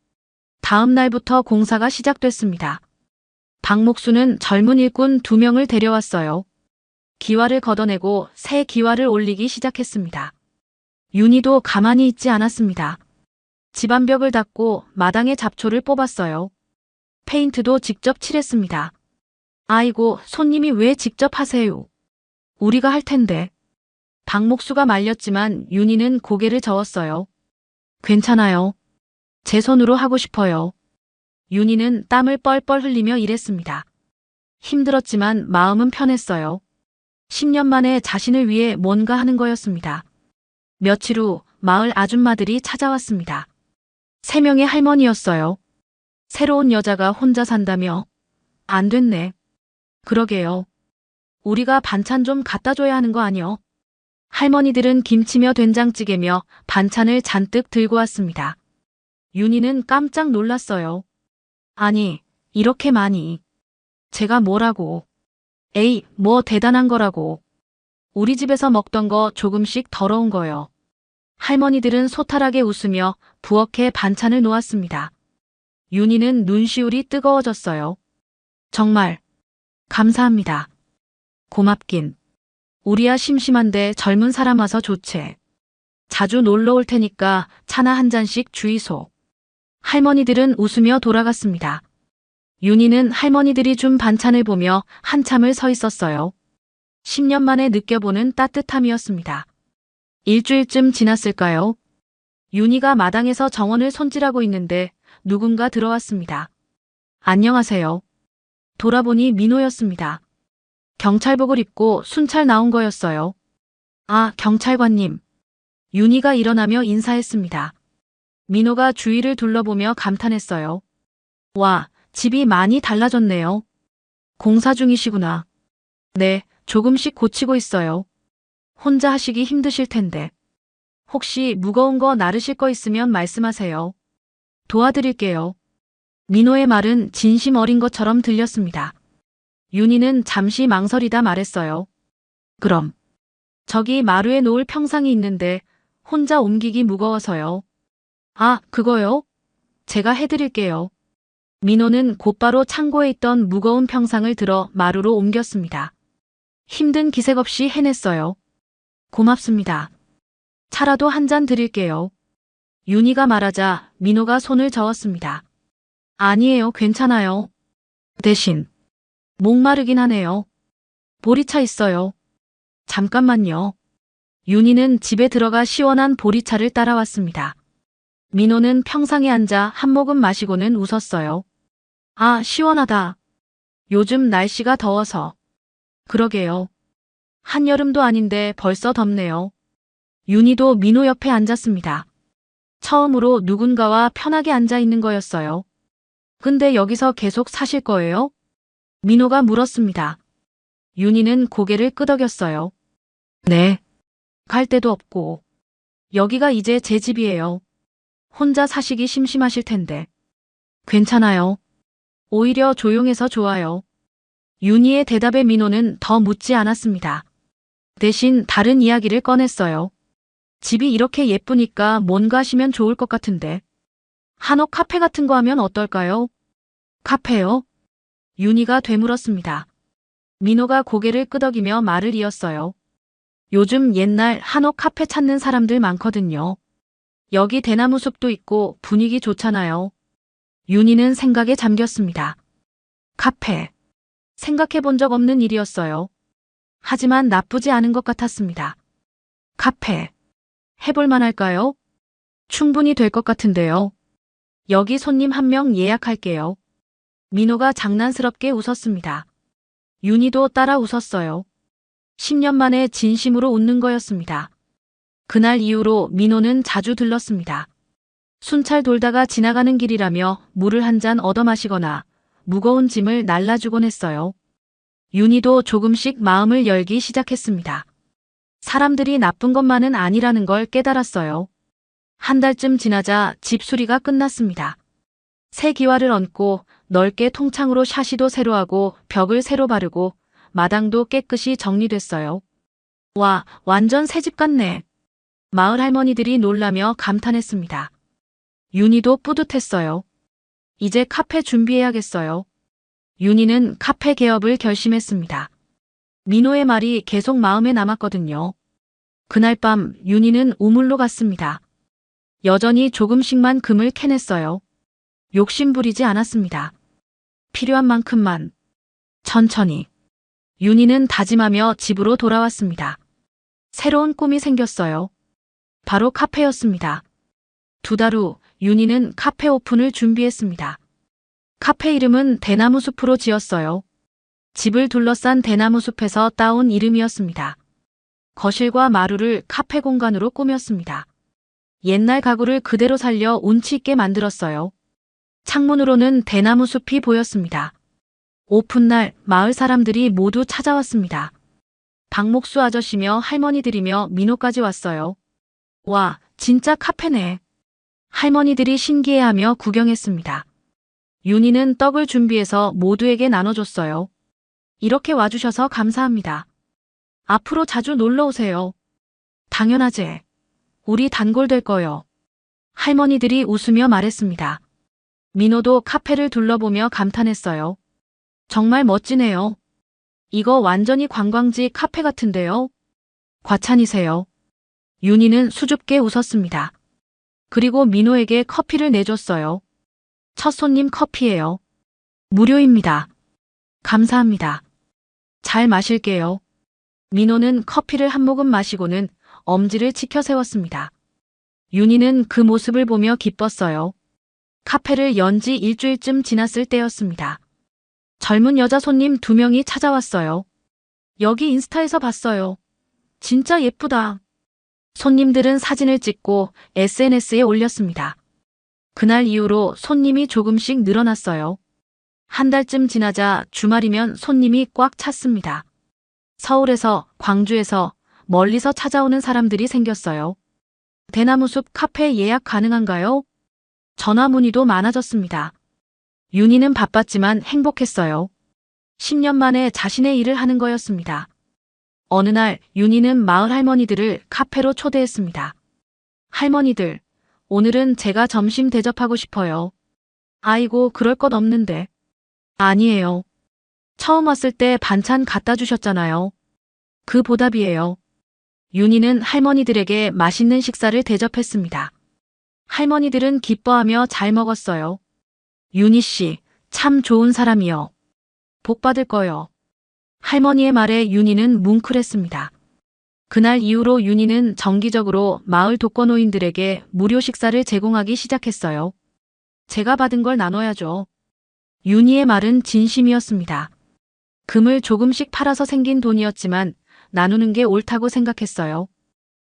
다음 날부터 공사가 시작됐습니다. 박 목수는 젊은 일꾼 2명을 데려왔어요. 기와를 걷어내고 새 기와를 올리기 시작했습니다. 윤희도 가만히 있지 않았습니다. 집안벽을 닦고 마당에 잡초를 뽑았어요. 페인트도 직접 칠했습니다. 아이고, 손님이 왜 직접 하세요? 우리가 할 텐데. 박 목수가 말렸지만 윤희는 고개를 저었어요. 괜찮아요. 제 손으로 하고 싶어요. 윤희는 땀을 뻘뻘 흘리며 일했습니다. 힘들었지만 마음은 편했어요. 10년 만에 자신을 위해 뭔가 하는 거였습니다. 며칠 후 마을 아줌마들이 찾아왔습니다. 3명의 할머니였어요. 새로운 여자가 혼자 산다며. 안 됐네. 그러게요. 우리가 반찬 좀 갖다 줘야 하는 거 아니요? 할머니들은 김치며 된장찌개며 반찬을 잔뜩 들고 왔습니다. 윤희는 깜짝 놀랐어요. 아니, 이렇게 많이. 제가 뭐라고. 에이, 뭐 대단한 거라고. 우리 집에서 먹던 거 조금씩 더러운 거요. 할머니들은 소탈하게 웃으며 부엌에 반찬을 놓았습니다. 윤희는 눈시울이 뜨거워졌어요. 정말 감사합니다. 고맙긴. 우리야 심심한데 젊은 사람 와서 좋지. 자주 놀러 올 테니까 차나 한 잔씩 주이소. 할머니들은 웃으며 돌아갔습니다. 윤희는 할머니들이 준 반찬을 보며 한참을 서 있었어요. 10년 만에 느껴보는 따뜻함이었습니다. 일주일쯤 지났을까요? 윤희가 마당에서 정원을 손질하고 있는데 누군가 들어왔습니다. 안녕하세요. 돌아보니 민호였습니다. 경찰복을 입고 순찰 나온 거였어요. 아, 경찰관님. 윤희가 일어나며 인사했습니다. 민호가 주위를 둘러보며 감탄했어요. 와, 집이 많이 달라졌네요. 공사 중이시구나. 네, 조금씩 고치고 있어요. 혼자 하시기 힘드실 텐데. 혹시 무거운 거 나르실 거 있으면 말씀하세요. 도와드릴게요. 민호의 말은 진심 어린 것처럼 들렸습니다. 윤희는 잠시 망설이다 말했어요. 그럼. 저기 마루에 놓을 평상이 있는데 혼자 옮기기 무거워서요. 아, 그거요? 제가 해드릴게요. 민호는 곧바로 창고에 있던 무거운 평상을 들어 마루로 옮겼습니다. 힘든 기색 없이 해냈어요. 고맙습니다. 차라도 한 잔 드릴게요. 윤희가 말하자 민호가 손을 저었습니다. 아니에요, 괜찮아요. 대신 목마르긴 하네요. 보리차 있어요. 잠깐만요. 윤희는 집에 들어가 시원한 보리차를 따라왔습니다. 민호는 평상에 앉아 한 모금 마시고는 웃었어요. 아, 시원하다. 요즘 날씨가 더워서. 그러게요. 한여름도 아닌데 벌써 덥네요. 윤희도 민호 옆에 앉았습니다. 처음으로 누군가와 편하게 앉아 있는 거였어요. 근데 여기서 계속 사실 거예요? 민호가 물었습니다. 윤희는 고개를 끄덕였어요. 네. 갈 데도 없고. 여기가 이제 제 집이에요. 혼자 사시기 심심하실 텐데. 괜찮아요. 오히려 조용해서 좋아요. 윤희의 대답에 민호는 더 묻지 않았습니다. 대신 다른 이야기를 꺼냈어요. 집이 이렇게 예쁘니까 뭔가 하시면 좋을 것 같은데. 한옥 카페 같은 거 하면 어떨까요? 카페요? 윤희가 되물었습니다. 민호가 고개를 끄덕이며 말을 이었어요. 요즘 옛날 한옥 카페 찾는 사람들 많거든요. 여기 대나무 숲도 있고 분위기 좋잖아요. 윤희는 생각에 잠겼습니다. 카페. 생각해 본 적 없는 일이었어요. 하지만 나쁘지 않은 것 같았습니다. 카페. 해볼 만할까요? 충분히 될 것 같은데요. 여기 손님 한 명 예약할게요. 민호가 장난스럽게 웃었습니다. 윤희도 따라 웃었어요. 10년 만에 진심으로 웃는 거였습니다. 그날 이후로 민호는 자주 들렀습니다. 순찰 돌다가 지나가는 길이라며 물을 한 잔 얻어 마시거나 무거운 짐을 날라주곤 했어요. 윤희도 조금씩 마음을 열기 시작했습니다. 사람들이 나쁜 것만은 아니라는 걸 깨달았어요. 한 달쯤 지나자 집 수리가 끝났습니다. 새 기와를 얹고 넓게 통창으로 샤시도 새로 하고 벽을 새로 바르고 마당도 깨끗이 정리됐어요. 와, 완전 새집 같네. 마을 할머니들이 놀라며 감탄했습니다. 윤희도 뿌듯했어요. 이제 카페 준비해야겠어요. 윤희는 카페 개업을 결심했습니다. 민호의 말이 계속 마음에 남았거든요. 그날 밤 윤희는 우물로 갔습니다. 여전히 조금씩만 금을 캐냈어요. 욕심 부리지 않았습니다. 필요한 만큼만. 천천히. 윤희는 다짐하며 집으로 돌아왔습니다. 새로운 꿈이 생겼어요. 바로 카페였습니다. 2달 후 윤희는 카페 오픈을 준비했습니다. 카페 이름은 대나무 숲으로 지었어요. 집을 둘러싼 대나무 숲에서 따온 이름이었습니다. 거실과 마루를 카페 공간으로 꾸몄습니다. 옛날 가구를 그대로 살려 운치 있게 만들었어요. 창문으로는 대나무 숲이 보였습니다. 오픈날 마을 사람들이 모두 찾아왔습니다. 박목수 아저씨며 할머니들이며 민호까지 왔어요. 와, 진짜 카페네. 할머니들이 신기해하며 구경했습니다. 윤희는 떡을 준비해서 모두에게 나눠줬어요. 이렇게 와주셔서 감사합니다. 앞으로 자주 놀러 오세요. 당연하지. 우리 단골 될 거요. 할머니들이 웃으며 말했습니다. 민호도 카페를 둘러보며 감탄했어요. 정말 멋지네요. 이거 완전히 관광지 카페 같은데요. 과찬이세요. 윤희는 수줍게 웃었습니다. 그리고 민호에게 커피를 내줬어요. 첫 손님 커피예요. 무료입니다. 감사합니다. 잘 마실게요. 민호는 커피를 한 모금 마시고는 엄지를 치켜 세웠습니다. 윤희는 그 모습을 보며 기뻤어요. 카페를 연 지 일주일쯤 지났을 때였습니다. 젊은 여자 손님 2명이 찾아왔어요. 여기 인스타에서 봤어요. 진짜 예쁘다. 손님들은 사진을 찍고 SNS에 올렸습니다. 그날 이후로 손님이 조금씩 늘어났어요. 한 달쯤 지나자 주말이면 손님이 꽉 찼습니다. 서울에서, 광주에서, 멀리서 찾아오는 사람들이 생겼어요. 대나무숲 카페 예약 가능한가요? 전화 문의도 많아졌습니다. 윤희는 바빴지만 행복했어요. 10년 만에 자신의 일을 하는 거였습니다. 어느 날 윤희는 마을 할머니들을 카페로 초대했습니다. 할머니들, 오늘은 제가 점심 대접하고 싶어요. 아이고, 그럴 것 없는데. 아니에요. 처음 왔을 때 반찬 갖다 주셨잖아요. 그 보답이에요. 윤희는 할머니들에게 맛있는 식사를 대접했습니다. 할머니들은 기뻐하며 잘 먹었어요. 윤희 씨, 참 좋은 사람이요. 복 받을 거요. 할머니의 말에 윤희는 뭉클했습니다. 그날 이후로 윤희는 정기적으로 마을 독거노인들에게 무료 식사를 제공하기 시작했어요. 제가 받은 걸 나눠야죠. 윤희의 말은 진심이었습니다. 금을 조금씩 팔아서 생긴 돈이었지만 나누는 게 옳다고 생각했어요.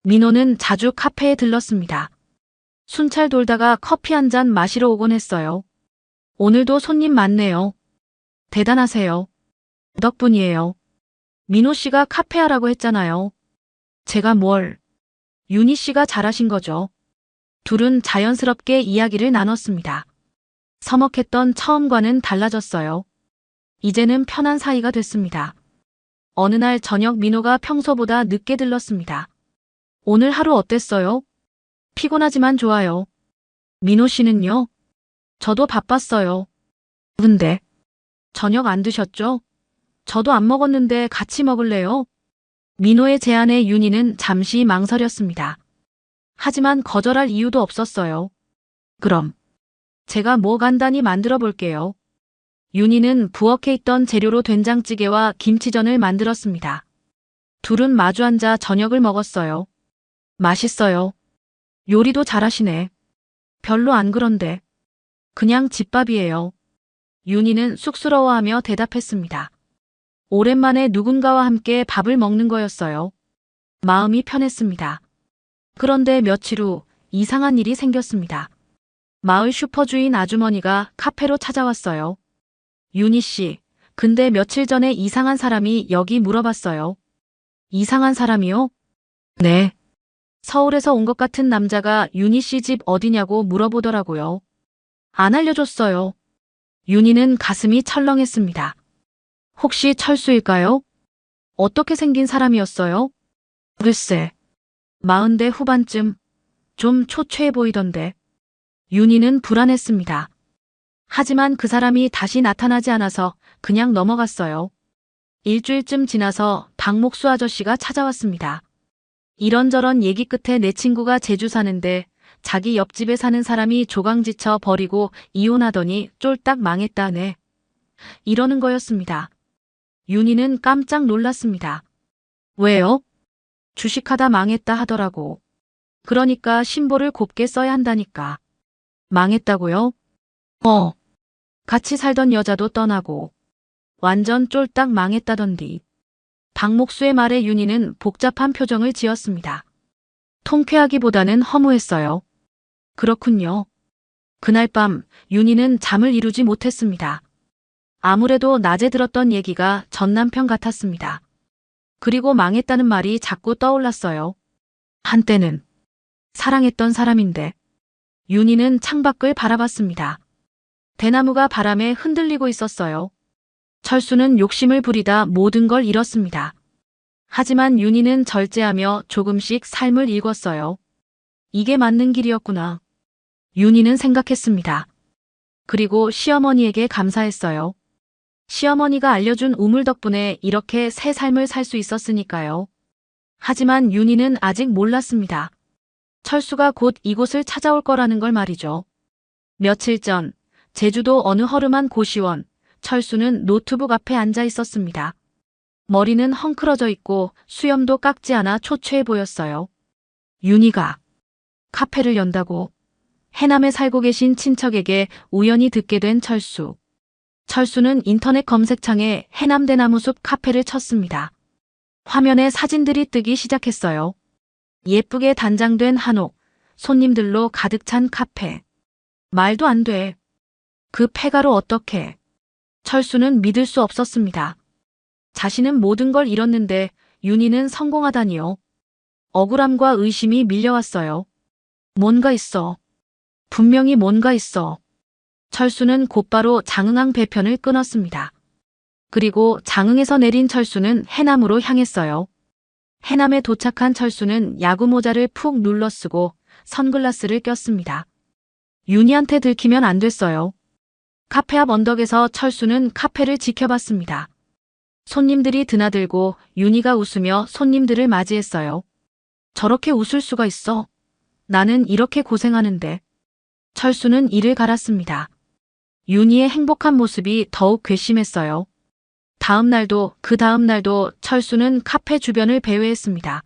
민호는 자주 카페에 들렀습니다. 순찰 돌다가 커피 한 잔 마시러 오곤 했어요. 오늘도 손님 많네요. 대단하세요. 덕분이에요. 민호 씨가 카페 하라고 했잖아요. 제가 뭘? 윤희 씨가 잘하신 거죠. 둘은 자연스럽게 이야기를 나눴습니다. 서먹했던 처음과는 달라졌어요. 이제는 편한 사이가 됐습니다. 어느 날 저녁 민호가 평소보다 늦게 들렀습니다. 오늘 하루 어땠어요? 피곤하지만 좋아요. 민호 씨는요? 저도 바빴어요. 근데 저녁 안 드셨죠? 저도 안 먹었는데 같이 먹을래요? 민호의 제안에 윤희는 잠시 망설였습니다. 하지만 거절할 이유도 없었어요. 그럼 제가 뭐 간단히 만들어 볼게요. 윤희는 부엌에 있던 재료로 된장찌개와 김치전을 만들었습니다. 둘은 마주 앉아 저녁을 먹었어요. 맛있어요. 요리도 잘하시네. 별로 안 그런데. 그냥 집밥이에요. 윤희는 쑥스러워하며 대답했습니다. 오랜만에 누군가와 함께 밥을 먹는 거였어요. 마음이 편했습니다. 그런데 며칠 후 이상한 일이 생겼습니다. 마을 슈퍼주인 아주머니가 카페로 찾아왔어요. 윤희 씨, 근데 며칠 전에 이상한 사람이 여기 물어봤어요. 이상한 사람이요? 네. 서울에서 온 것 같은 남자가 윤희 씨 집 어디냐고 물어보더라고요. 안 알려줬어요. 윤희는 가슴이 철렁했습니다. 혹시 철수일까요? 어떻게 생긴 사람이었어요? 글쎄, 40대 후반쯤. 좀 초췌해 보이던데. 윤희는 불안했습니다. 하지만 그 사람이 다시 나타나지 않아서 그냥 넘어갔어요. 일주일쯤 지나서 박목수 아저씨가 찾아왔습니다. 이런저런 얘기 끝에 내 친구가 제주 사는데 자기 옆집에 사는 사람이 조강지쳐 버리고 이혼하더니 쫄딱 망했다네. 이러는 거였습니다. 윤희는 깜짝 놀랐습니다. 왜요? 주식하다 망했다 하더라고. 그러니까 신보를 곱게 써야 한다니까. 망했다고요? 같이 살던 여자도 떠나고. 완전 쫄딱 망했다던디. 박목수의 말에 윤희는 복잡한 표정을 지었습니다. 통쾌하기보다는 허무했어요. 그렇군요. 그날 밤 윤희는 잠을 이루지 못했습니다. 아무래도 낮에 들었던 얘기가 전 남편 같았습니다. 그리고 망했다는 말이 자꾸 떠올랐어요. 한때는 사랑했던 사람인데. 윤희는 창밖을 바라봤습니다. 대나무가 바람에 흔들리고 있었어요. 철수는 욕심을 부리다 모든 걸 잃었습니다. 하지만 윤희는 절제하며 조금씩 삶을 읽었어요. 이게 맞는 길이었구나. 윤희는 생각했습니다. 그리고 시어머니에게 감사했어요. 시어머니가 알려준 우물 덕분에 이렇게 새 삶을 살 수 있었으니까요. 하지만 윤희는 아직 몰랐습니다. 철수가 곧 이곳을 찾아올 거라는 걸 말이죠. 며칠 전 제주도 어느 허름한 고시원, 철수는 노트북 앞에 앉아 있었습니다. 머리는 헝클어져 있고 수염도 깎지 않아 초췌해 보였어요. 윤희가 카페를 연다고. 해남에 살고 계신 친척에게 우연히 듣게 된 철수. 철수는 인터넷 검색창에 해남대나무숲 카페를 쳤습니다. 화면에 사진들이 뜨기 시작했어요. 예쁘게 단장된 한옥, 손님들로 가득 찬 카페. 말도 안 돼. 그 폐가로 어떻게. 철수는 믿을 수 없었습니다. 자신은 모든 걸 잃었는데 윤희는 성공하다니요. 억울함과 의심이 밀려왔어요. 뭔가 있어. 분명히 뭔가 있어. 철수는 곧바로 장흥항 배편을 끊었습니다. 그리고 장흥에서 내린 철수는 해남으로 향했어요. 해남에 도착한 철수는 야구 모자를 푹 눌러 쓰고 선글라스를 꼈습니다. 윤희한테 들키면 안 됐어요. 카페 앞 언덕에서 철수는 카페를 지켜봤습니다. 손님들이 드나들고 윤희가 웃으며 손님들을 맞이했어요. 저렇게 웃을 수가 있어. 나는 이렇게 고생하는데. 철수는 이를 갈았습니다. 윤희의 행복한 모습이 더욱 괘씸했어요. 다음 날도 그 다음 날도 철수는 카페 주변을 배회했습니다.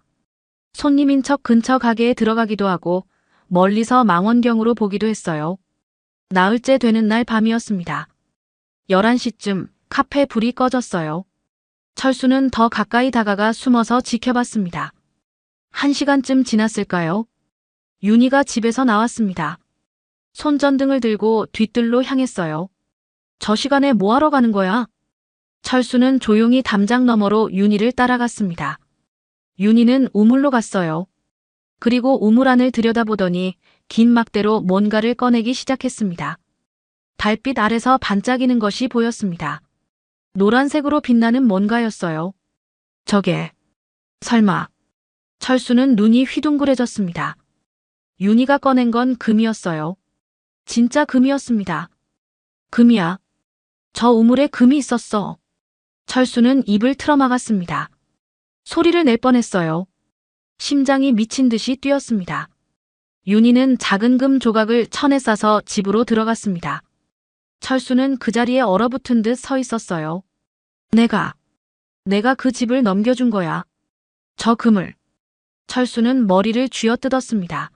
손님인 척 근처 가게에 들어가기도 하고 멀리서 망원경으로 보기도 했어요. 나흘째 되는 날 밤이었습니다. 11시쯤 카페 불이 꺼졌어요. 철수는 더 가까이 다가가 숨어서 지켜봤습니다. 1시간쯤 지났을까요? 윤희가 집에서 나왔습니다. 손전등을 들고 뒤뜰로 향했어요. 저 시간에 뭐하러 가는 거야? 철수는 조용히 담장 너머로 윤희를 따라갔습니다. 윤희는 우물로 갔어요. 그리고 우물 안을 들여다보더니 긴 막대로 뭔가를 꺼내기 시작했습니다. 달빛 아래서 반짝이는 것이 보였습니다. 노란색으로 빛나는 뭔가였어요. 저게 설마. 철수는 눈이 휘둥그레졌습니다. 윤희가 꺼낸 건 금이었어요. 진짜 금이었습니다. 금이야. 저 우물에 금이 있었어. 철수는 입을 틀어막았습니다. 소리를 낼 뻔했어요. 심장이 미친 듯이 뛰었습니다. 윤희는 작은 금 조각을 천에 싸서 집으로 들어갔습니다. 철수는 그 자리에 얼어붙은 듯 서 있었어요. 내가 그 집을 넘겨준 거야. 저 금을. 철수는 머리를 쥐어뜯었습니다.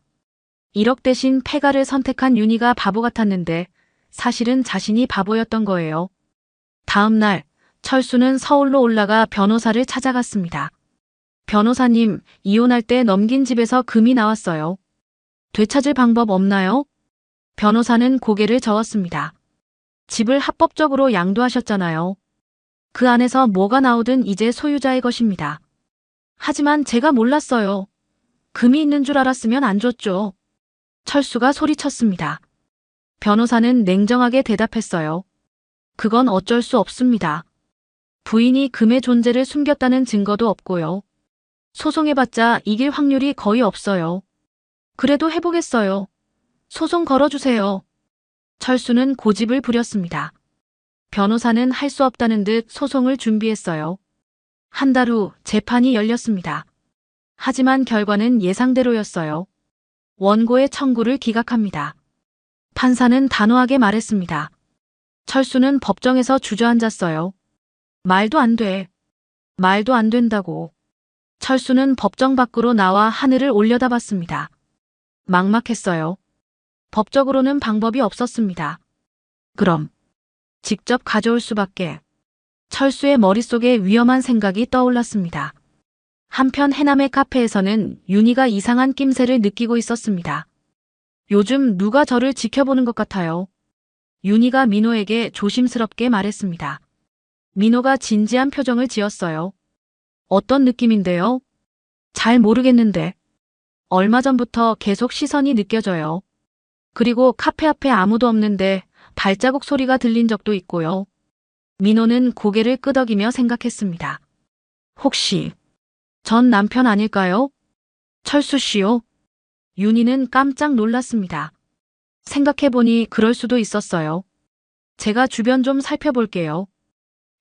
1억 대신 폐가를 선택한 윤희가 바보 같았는데 사실은 자신이 바보였던 거예요. 다음 날 철수는 서울로 올라가 변호사를 찾아갔습니다. 변호사님, 이혼할 때 넘긴 집에서 금이 나왔어요. 되찾을 방법 없나요? 변호사는 고개를 저었습니다. 집을 합법적으로 양도하셨잖아요. 그 안에서 뭐가 나오든 이제 소유자의 것입니다. 하지만 제가 몰랐어요. 금이 있는 줄 알았으면 안 줬죠. 철수가 소리쳤습니다. 변호사는 냉정하게 대답했어요. 그건 어쩔 수 없습니다. 부인이 금의 존재를 숨겼다는 증거도 없고요. 소송해봤자 이길 확률이 거의 없어요. 그래도 해보겠어요. 소송 걸어주세요. 철수는 고집을 부렸습니다. 변호사는 할 수 없다는 듯 소송을 준비했어요. 한 달 후 재판이 열렸습니다. 하지만 결과는 예상대로였어요. 원고의 청구를 기각합니다. 판사는 단호하게 말했습니다. 철수는 법정에서 주저앉았어요. 말도 안 돼. 말도 안 된다고. 철수는 법정 밖으로 나와 하늘을 올려다봤습니다. 막막했어요. 법적으로는 방법이 없었습니다. 그럼 직접 가져올 수밖에. 철수의 머릿속에 위험한 생각이 떠올랐습니다. 한편 해남의 카페에서는 윤희가 이상한 낌새를 느끼고 있었습니다. 요즘 누가 저를 지켜보는 것 같아요. 윤희가 민호에게 조심스럽게 말했습니다. 민호가 진지한 표정을 지었어요. 어떤 느낌인데요? 잘 모르겠는데. 얼마 전부터 계속 시선이 느껴져요. 그리고 카페 앞에 아무도 없는데 발자국 소리가 들린 적도 있고요. 민호는 고개를 끄덕이며 생각했습니다. 혹시 전 남편 아닐까요? 철수 씨요? 윤희는 깜짝 놀랐습니다. 생각해보니 그럴 수도 있었어요. 제가 주변 좀 살펴볼게요.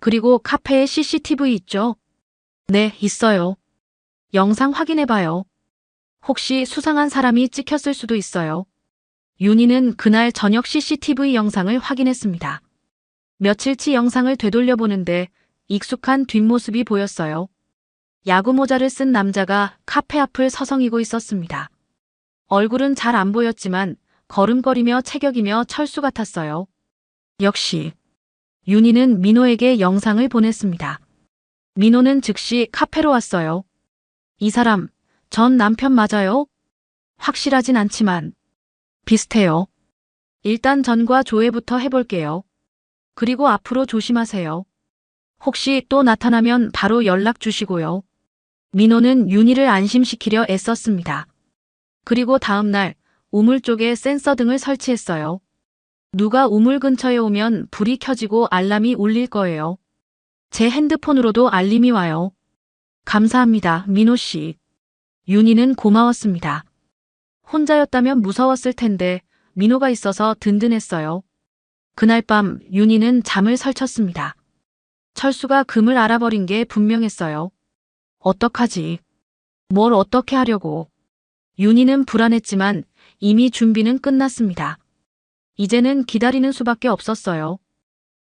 그리고 카페에 CCTV 있죠? 네, 있어요. 영상 확인해봐요. 혹시 수상한 사람이 찍혔을 수도 있어요. 윤희는 그날 저녁 CCTV 영상을 확인했습니다. 며칠치 영상을 되돌려보는데 익숙한 뒷모습이 보였어요. 야구 모자를 쓴 남자가 카페 앞을 서성이고 있었습니다. 얼굴은 잘 안 보였지만 걸음거리며 체격이며 철수 같았어요. 역시 윤희는 민호에게 영상을 보냈습니다. 민호는 즉시 카페로 왔어요. 이 사람, 전 남편 맞아요? 확실하진 않지만 비슷해요. 일단 전과 조회부터 해볼게요. 그리고 앞으로 조심하세요. 혹시 또 나타나면 바로 연락 주시고요. 민호는 윤희를 안심시키려 애썼습니다. 그리고 다음 날 우물 쪽에 센서 등을 설치했어요. 누가 우물 근처에 오면 불이 켜지고 알람이 울릴 거예요. 제 핸드폰으로도 알림이 와요. 감사합니다, 민호 씨. 윤희는 고마웠습니다. 혼자였다면 무서웠을 텐데 민호가 있어서 든든했어요. 그날 밤 윤희는 잠을 설쳤습니다. 철수가 금을 알아버린 게 분명했어요. 어떡하지? 뭘 어떻게 하려고. 윤희는 불안했지만 이미 준비는 끝났습니다. 이제는 기다리는 수밖에 없었어요.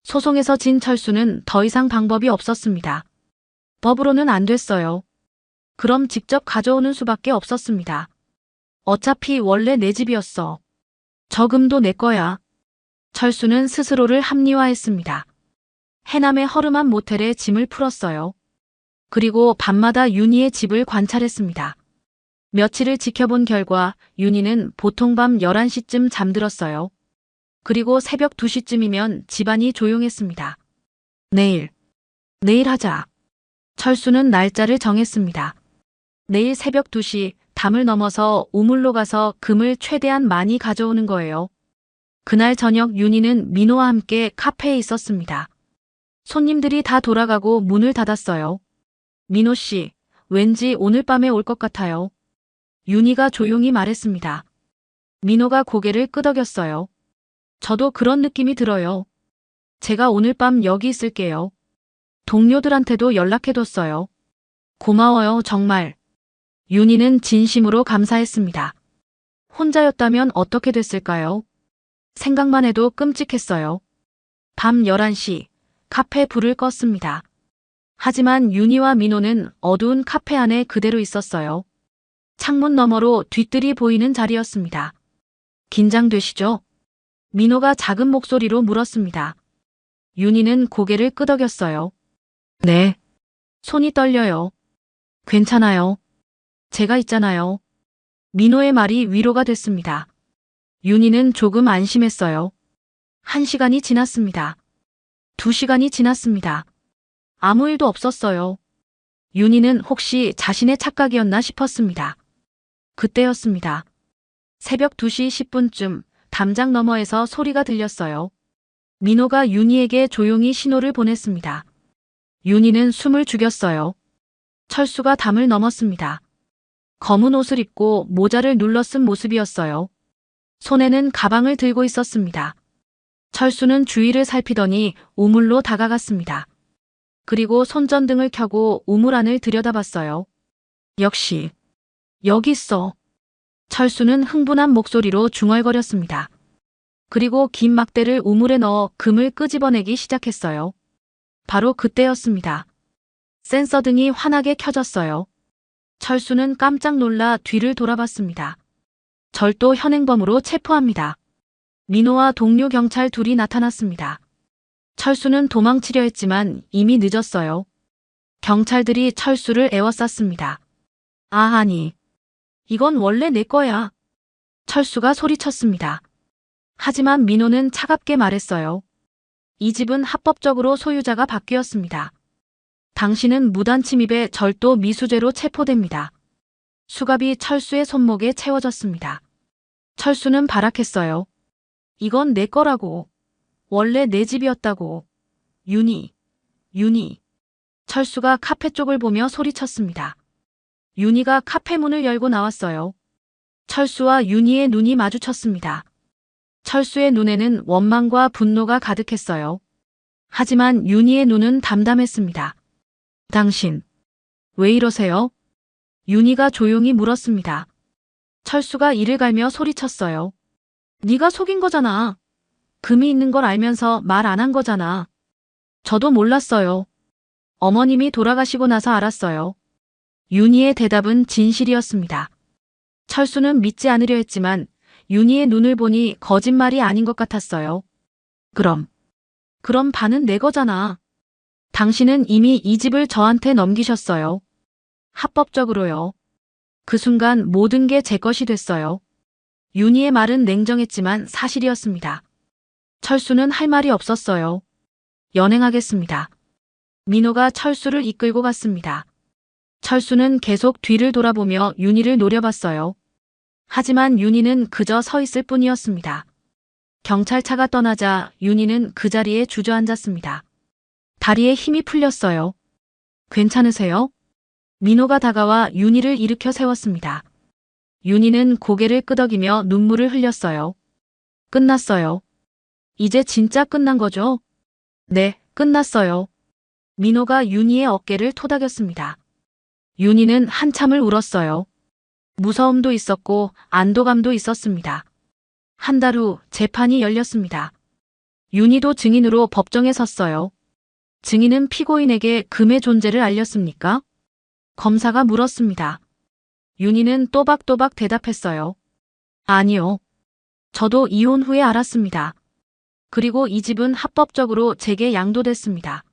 소송에서 진 철수는 더 이상 방법이 없었습니다. 법으로는 안 됐어요. 그럼 직접 가져오는 수밖에 없었습니다. 어차피 원래 내 집이었어. 저금도 내 거야. 철수는 스스로를 합리화했습니다. 해남의 허름한 모텔에 짐을 풀었어요. 그리고 밤마다 윤희의 집을 관찰했습니다. 며칠을 지켜본 결과 윤희는 보통 밤 11시쯤 잠들었어요. 그리고 새벽 2시쯤이면 집안이 조용했습니다. 내일 하자. 철수는 날짜를 정했습니다. 내일 새벽 2시 담을 넘어서 우물로 가서 금을 최대한 많이 가져오는 거예요. 그날 저녁 윤희는 민호와 함께 카페에 있었습니다. 손님들이 다 돌아가고 문을 닫았어요. 민호 씨, 왠지 오늘 밤에 올 것 같아요. 윤희가 조용히 말했습니다. 민호가 고개를 끄덕였어요. 저도 그런 느낌이 들어요. 제가 오늘 밤 여기 있을게요. 동료들한테도 연락해뒀어요. 고마워요, 정말. 윤희는 진심으로 감사했습니다. 혼자였다면 어떻게 됐을까요? 생각만 해도 끔찍했어요. 밤 11시, 카페 불을 껐습니다. 하지만 윤희와 민호는 어두운 카페 안에 그대로 있었어요. 창문 너머로 뒤뜰이 보이는 자리였습니다. 긴장되시죠? 민호가 작은 목소리로 물었습니다. 윤희는 고개를 끄덕였어요. 네. 손이 떨려요. 괜찮아요. 제가 있잖아요. 민호의 말이 위로가 됐습니다. 윤희는 조금 안심했어요. 1시간이 지났습니다. 2시간이 지났습니다. 아무 일도 없었어요. 윤희는 혹시 자신의 착각이었나 싶었습니다. 그때였습니다. 새벽 2시 10분쯤 담장 너머에서 소리가 들렸어요. 민호가 윤희에게 조용히 신호를 보냈습니다. 윤희는 숨을 죽였어요. 철수가 담을 넘었습니다. 검은 옷을 입고 모자를 눌러 쓴 모습이었어요. 손에는 가방을 들고 있었습니다. 철수는 주위를 살피더니 우물로 다가갔습니다. 그리고 손전등을 켜고 우물 안을 들여다봤어요. 역시 여기 있어. 철수는 흥분한 목소리로 중얼거렸습니다. 그리고 긴 막대를 우물에 넣어 금을 끄집어내기 시작했어요. 바로 그때였습니다. 센서등이 환하게 켜졌어요. 철수는 깜짝 놀라 뒤를 돌아봤습니다. 절도 현행범으로 체포합니다. 민호와 동료 경찰 둘이 나타났습니다. 철수는 도망치려 했지만 이미 늦었어요. 경찰들이 철수를 에워쌌습니다. 아니. 이건 원래 내 거야. 철수가 소리쳤습니다. 하지만 민호는 차갑게 말했어요. 이 집은 합법적으로 소유자가 바뀌었습니다. 당신은 무단 침입에 절도 미수죄로 체포됩니다. 수갑이 철수의 손목에 채워졌습니다. 철수는 발악했어요. 이건 내 거라고. 원래 내 집이었다고. 윤희. 철수가 카페 쪽을 보며 소리쳤습니다. 윤희가 카페 문을 열고 나왔어요. 철수와 윤희의 눈이 마주쳤습니다. 철수의 눈에는 원망과 분노가 가득했어요. 하지만 윤희의 눈은 담담했습니다. 당신, 왜 이러세요? 윤희가 조용히 물었습니다. 철수가 이를 갈며 소리쳤어요. 네가 속인 거잖아. 금이 있는 걸 알면서 말 안 한 거잖아. 저도 몰랐어요. 어머님이 돌아가시고 나서 알았어요. 윤희의 대답은 진실이었습니다. 철수는 믿지 않으려 했지만 윤희의 눈을 보니 거짓말이 아닌 것 같았어요. 그럼 반은 내 거잖아. 당신은 이미 이 집을 저한테 넘기셨어요. 합법적으로요. 그 순간 모든 게 제 것이 됐어요. 윤희의 말은 냉정했지만 사실이었습니다. 철수는 할 말이 없었어요. 연행하겠습니다. 민호가 철수를 이끌고 갔습니다. 철수는 계속 뒤를 돌아보며 윤희를 노려봤어요. 하지만 윤희는 그저 서 있을 뿐이었습니다. 경찰차가 떠나자 윤희는 그 자리에 주저앉았습니다. 다리에 힘이 풀렸어요. 괜찮으세요? 민호가 다가와 윤희를 일으켜 세웠습니다. 윤희는 고개를 끄덕이며 눈물을 흘렸어요. 끝났어요. 이제 진짜 끝난 거죠? 네, 끝났어요. 민호가 윤희의 어깨를 토닥였습니다. 윤희는 한참을 울었어요. 무서움도 있었고 안도감도 있었습니다. 한 달 후 재판이 열렸습니다. 윤희도 증인으로 법정에 섰어요. 증인은 피고인에게 금의 존재를 알렸습니까? 검사가 물었습니다. 윤희는 또박또박 대답했어요. 아니요. 저도 이혼 후에 알았습니다. 그리고 이 집은 합법적으로 제게 양도됐습니다.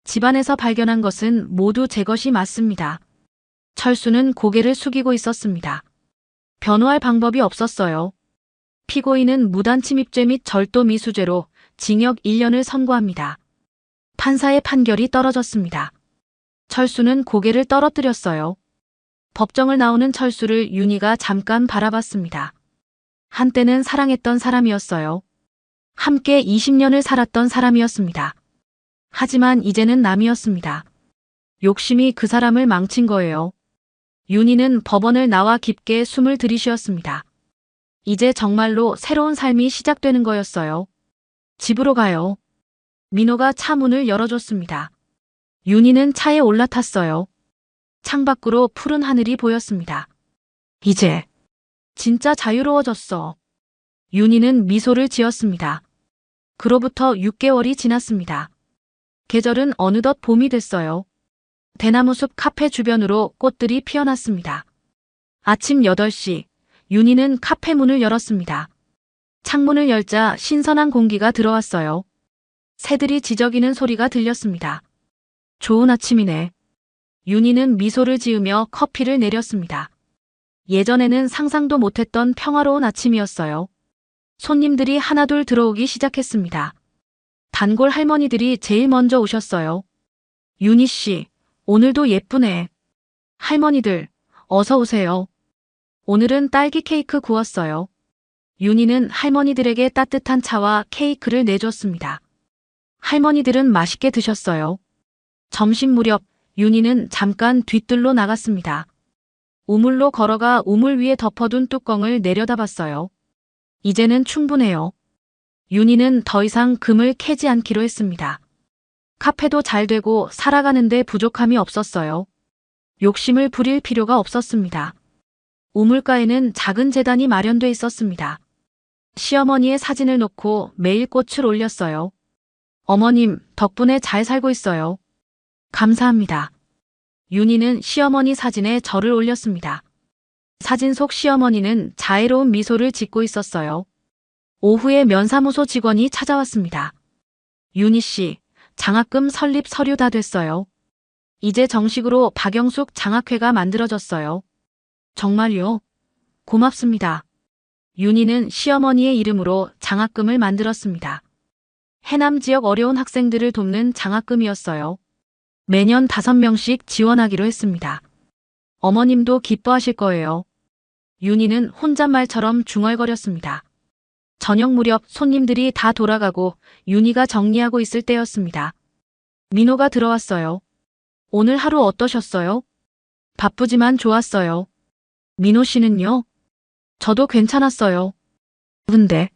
집안에서 발견한 것은 모두 제 것이 맞습니다. 철수는 고개를 숙이고 있었습니다. 변호할 방법이 없었어요. 피고인은 무단침입죄 및 절도미수죄로 징역 1년을 선고합니다. 판사의 판결이 떨어졌습니다. 철수는 고개를 떨어뜨렸어요. 법정을 나오는 철수를 윤희가 잠깐 바라봤습니다. 한때는 사랑했던 사람이었어요. 함께 20년을 살았던 사람이었습니다. 하지만 이제는 남이었습니다. 욕심이 그 사람을 망친 거예요. 윤희는 법원을 나와 깊게 숨을 들이쉬었습니다. 이제 정말로 새로운 삶이 시작되는 거였어요. 집으로 가요. 민호가 차 문을 열어줬습니다. 윤희는 차에 올라탔어요. 창밖으로 푸른 하늘이 보였습니다. 이제 진짜 자유로워졌어. 윤희는 미소를 지었습니다. 그로부터 6개월이 지났습니다. 계절은 어느덧 봄이 됐어요. 대나무숲 카페 주변으로 꽃들이 피어났습니다. 아침 8시, 윤희는 카페 문을 열었습니다. 창문을 열자 신선한 공기가 들어왔어요. 새들이 지저귀는 소리가 들렸습니다. 좋은 아침이네. 윤희는 미소를 지으며 커피를 내렸습니다. 예전에는 상상도 못했던 평화로운 아침이었어요. 손님들이 하나둘 들어오기 시작했습니다. 단골 할머니들이 제일 먼저 오셨어요. 윤희 씨, 오늘도 예쁘네. 할머니들, 어서 오세요. 오늘은 딸기 케이크 구웠어요. 윤희는 할머니들에게 따뜻한 차와 케이크를 내줬습니다. 할머니들은 맛있게 드셨어요. 점심 무렵 윤희는 잠깐 뒤뜰로 나갔습니다. 우물로 걸어가 우물 위에 덮어둔 뚜껑을 내려다봤어요. 이제는 충분해요. 윤희는 더 이상 금을 캐지 않기로 했습니다. 카페도 잘 되고 살아가는데 부족함이 없었어요. 욕심을 부릴 필요가 없었습니다. 우물가에는 작은 제단이 마련돼 있었습니다. 시어머니의 사진을 놓고 매일 꽃을 올렸어요. 어머님, 덕분에 잘 살고 있어요. 감사합니다. 윤희는 시어머니 사진에 절을 올렸습니다. 사진 속 시어머니는 자애로운 미소를 짓고 있었어요. 오후에 면사무소 직원이 찾아왔습니다. 윤희 씨, 장학금 설립 서류 다 됐어요. 이제 정식으로 박영숙 장학회가 만들어졌어요. 정말요? 고맙습니다. 윤희는 시어머니의 이름으로 장학금을 만들었습니다. 해남 지역 어려운 학생들을 돕는 장학금이었어요. 매년 5명씩 지원하기로 했습니다. 어머님도 기뻐하실 거예요. 윤희는 혼잣말처럼 중얼거렸습니다. 저녁 무렵 손님들이 다 돌아가고 윤희가 정리하고 있을 때였습니다. 민호가 들어왔어요. 오늘 하루 어떠셨어요? 바쁘지만 좋았어요. 민호 씨는요? 저도 괜찮았어요. 근데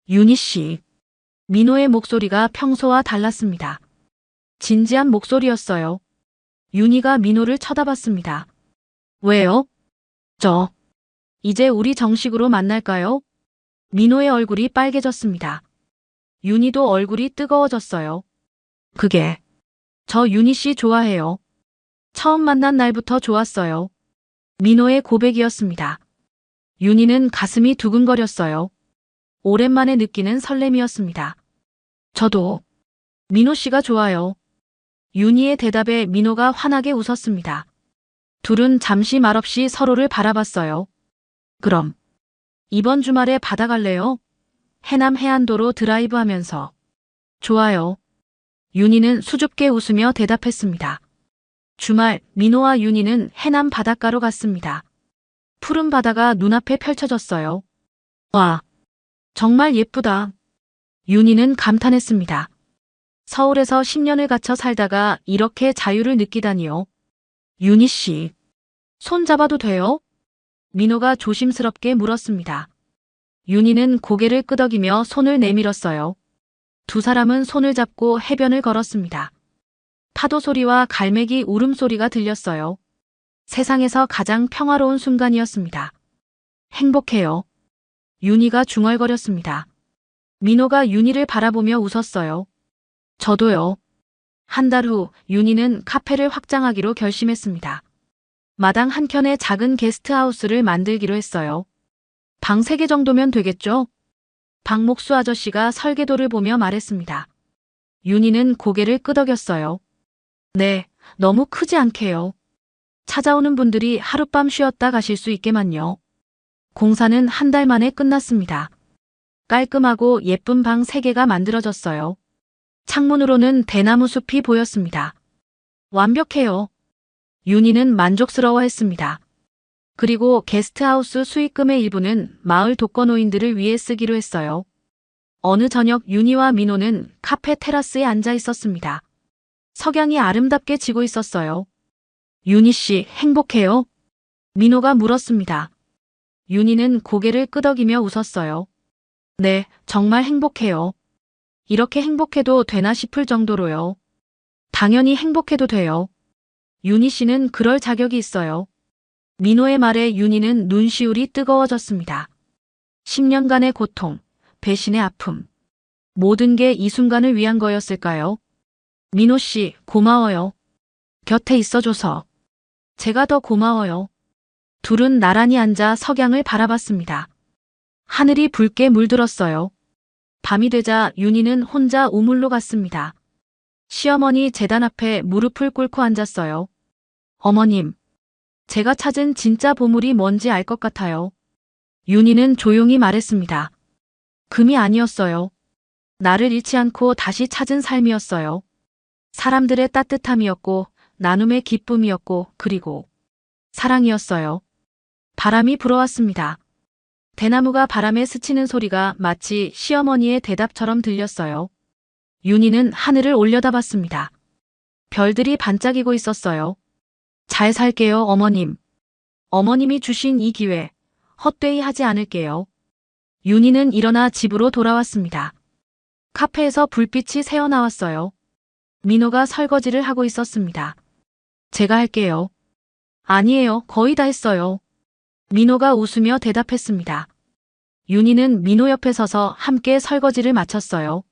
윤희 씨. 민호의 목소리가 평소와 달랐습니다. 진지한 목소리였어요. 윤희가 민호를 쳐다봤습니다. 왜요? 이제 우리 정식으로 만날까요? 민호의 얼굴이 빨개졌습니다. 윤희도 얼굴이 뜨거워졌어요. 저 윤희 씨 좋아해요. 처음 만난 날부터 좋았어요. 민호의 고백이었습니다. 윤희는 가슴이 두근거렸어요. 오랜만에 느끼는 설렘이었습니다. 저도 민호 씨가 좋아요. 윤희의 대답에 민호가 환하게 웃었습니다. 둘은 잠시 말없이 서로를 바라봤어요. 그럼 이번 주말에 바다 갈래요? 해남 해안도로 드라이브하면서. 좋아요. 윤희는 수줍게 웃으며 대답했습니다. 주말 민호와 윤희는 해남 바닷가로 갔습니다. 푸른 바다가 눈앞에 펼쳐졌어요. 와, 정말 예쁘다. 윤희는 감탄했습니다. 서울에서 10년을 갇혀 살다가 이렇게 자유를 느끼다니요. 윤희 씨, 손 잡아도 돼요? 민호가 조심스럽게 물었습니다. 윤희는 고개를 끄덕이며 손을 내밀었어요. 두 사람은 손을 잡고 해변을 걸었습니다. 파도 소리와 갈매기 울음소리가 들렸어요. 세상에서 가장 평화로운 순간이었습니다. 행복해요. 윤희가 중얼거렸습니다. 민호가 윤희를 바라보며 웃었어요. 저도요. 한 달 후 윤희는 카페를 확장하기로 결심했습니다. 마당 한켠에 작은 게스트하우스를 만들기로 했어요. 방 3개 정도면 되겠죠? 박목수 아저씨가 설계도를 보며 말했습니다. 윤희는 고개를 끄덕였어요. 네, 너무 크지 않게요. 찾아오는 분들이 하룻밤 쉬었다 가실 수 있게만요. 공사는 한 달 만에 끝났습니다. 깔끔하고 예쁜 방 3개가 만들어졌어요. 창문으로는 대나무 숲이 보였습니다. 완벽해요. 윤희는 만족스러워했습니다. 그리고 게스트하우스 수익금의 일부는 마을 독거노인들을 위해 쓰기로 했어요. 어느 저녁 윤희와 민호는 카페 테라스에 앉아 있었습니다. 석양이 아름답게 지고 있었어요. 윤희 씨, 행복해요? 민호가 물었습니다. 윤희는 고개를 끄덕이며 웃었어요. 네, 정말 행복해요. 이렇게 행복해도 되나 싶을 정도로요. 당연히 행복해도 돼요. 윤희 씨는 그럴 자격이 있어요. 민호의 말에 윤희는 눈시울이 뜨거워졌습니다. 10년간의 고통, 배신의 아픔. 모든 게 이 순간을 위한 거였을까요? 민호 씨, 고마워요. 곁에 있어줘서. 제가 더 고마워요. 둘은 나란히 앉아 석양을 바라봤습니다. 하늘이 붉게 물들었어요. 밤이 되자 윤희는 혼자 우물로 갔습니다. 시어머니 제단 앞에 무릎을 꿇고 앉았어요. 어머님, 제가 찾은 진짜 보물이 뭔지 알 것 같아요. 윤희는 조용히 말했습니다. 금이 아니었어요. 나를 잃지 않고 다시 찾은 삶이었어요. 사람들의 따뜻함이었고, 나눔의 기쁨이었고, 그리고 사랑이었어요. 바람이 불어왔습니다. 대나무가 바람에 스치는 소리가 마치 시어머니의 대답처럼 들렸어요. 윤희는 하늘을 올려다봤습니다. 별들이 반짝이고 있었어요. 잘 살게요, 어머님. 어머님이 주신 이 기회, 헛되이 하지 않을게요. 윤희는 일어나 집으로 돌아왔습니다. 카페에서 불빛이 새어나왔어요. 민호가 설거지를 하고 있었습니다. 제가 할게요. 아니에요, 거의 다 했어요. 민호가 웃으며 대답했습니다. 윤희는 민호 옆에 서서 함께 설거지를 마쳤어요.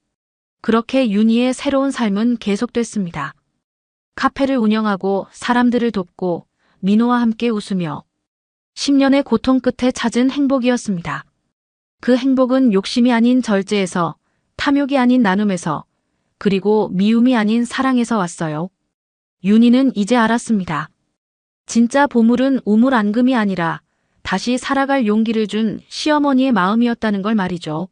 그렇게 윤희의 새로운 삶은 계속됐습니다. 카페를 운영하고 사람들을 돕고 민호와 함께 웃으며 10년의 고통 끝에 찾은 행복이었습니다. 그 행복은 욕심이 아닌 절제에서, 탐욕이 아닌 나눔에서, 그리고 미움이 아닌 사랑에서 왔어요. 윤희는 이제 알았습니다. 진짜 보물은 우물 앙금이 아니라 다시 살아갈 용기를 준 시어머니의 마음이었다는 걸 말이죠.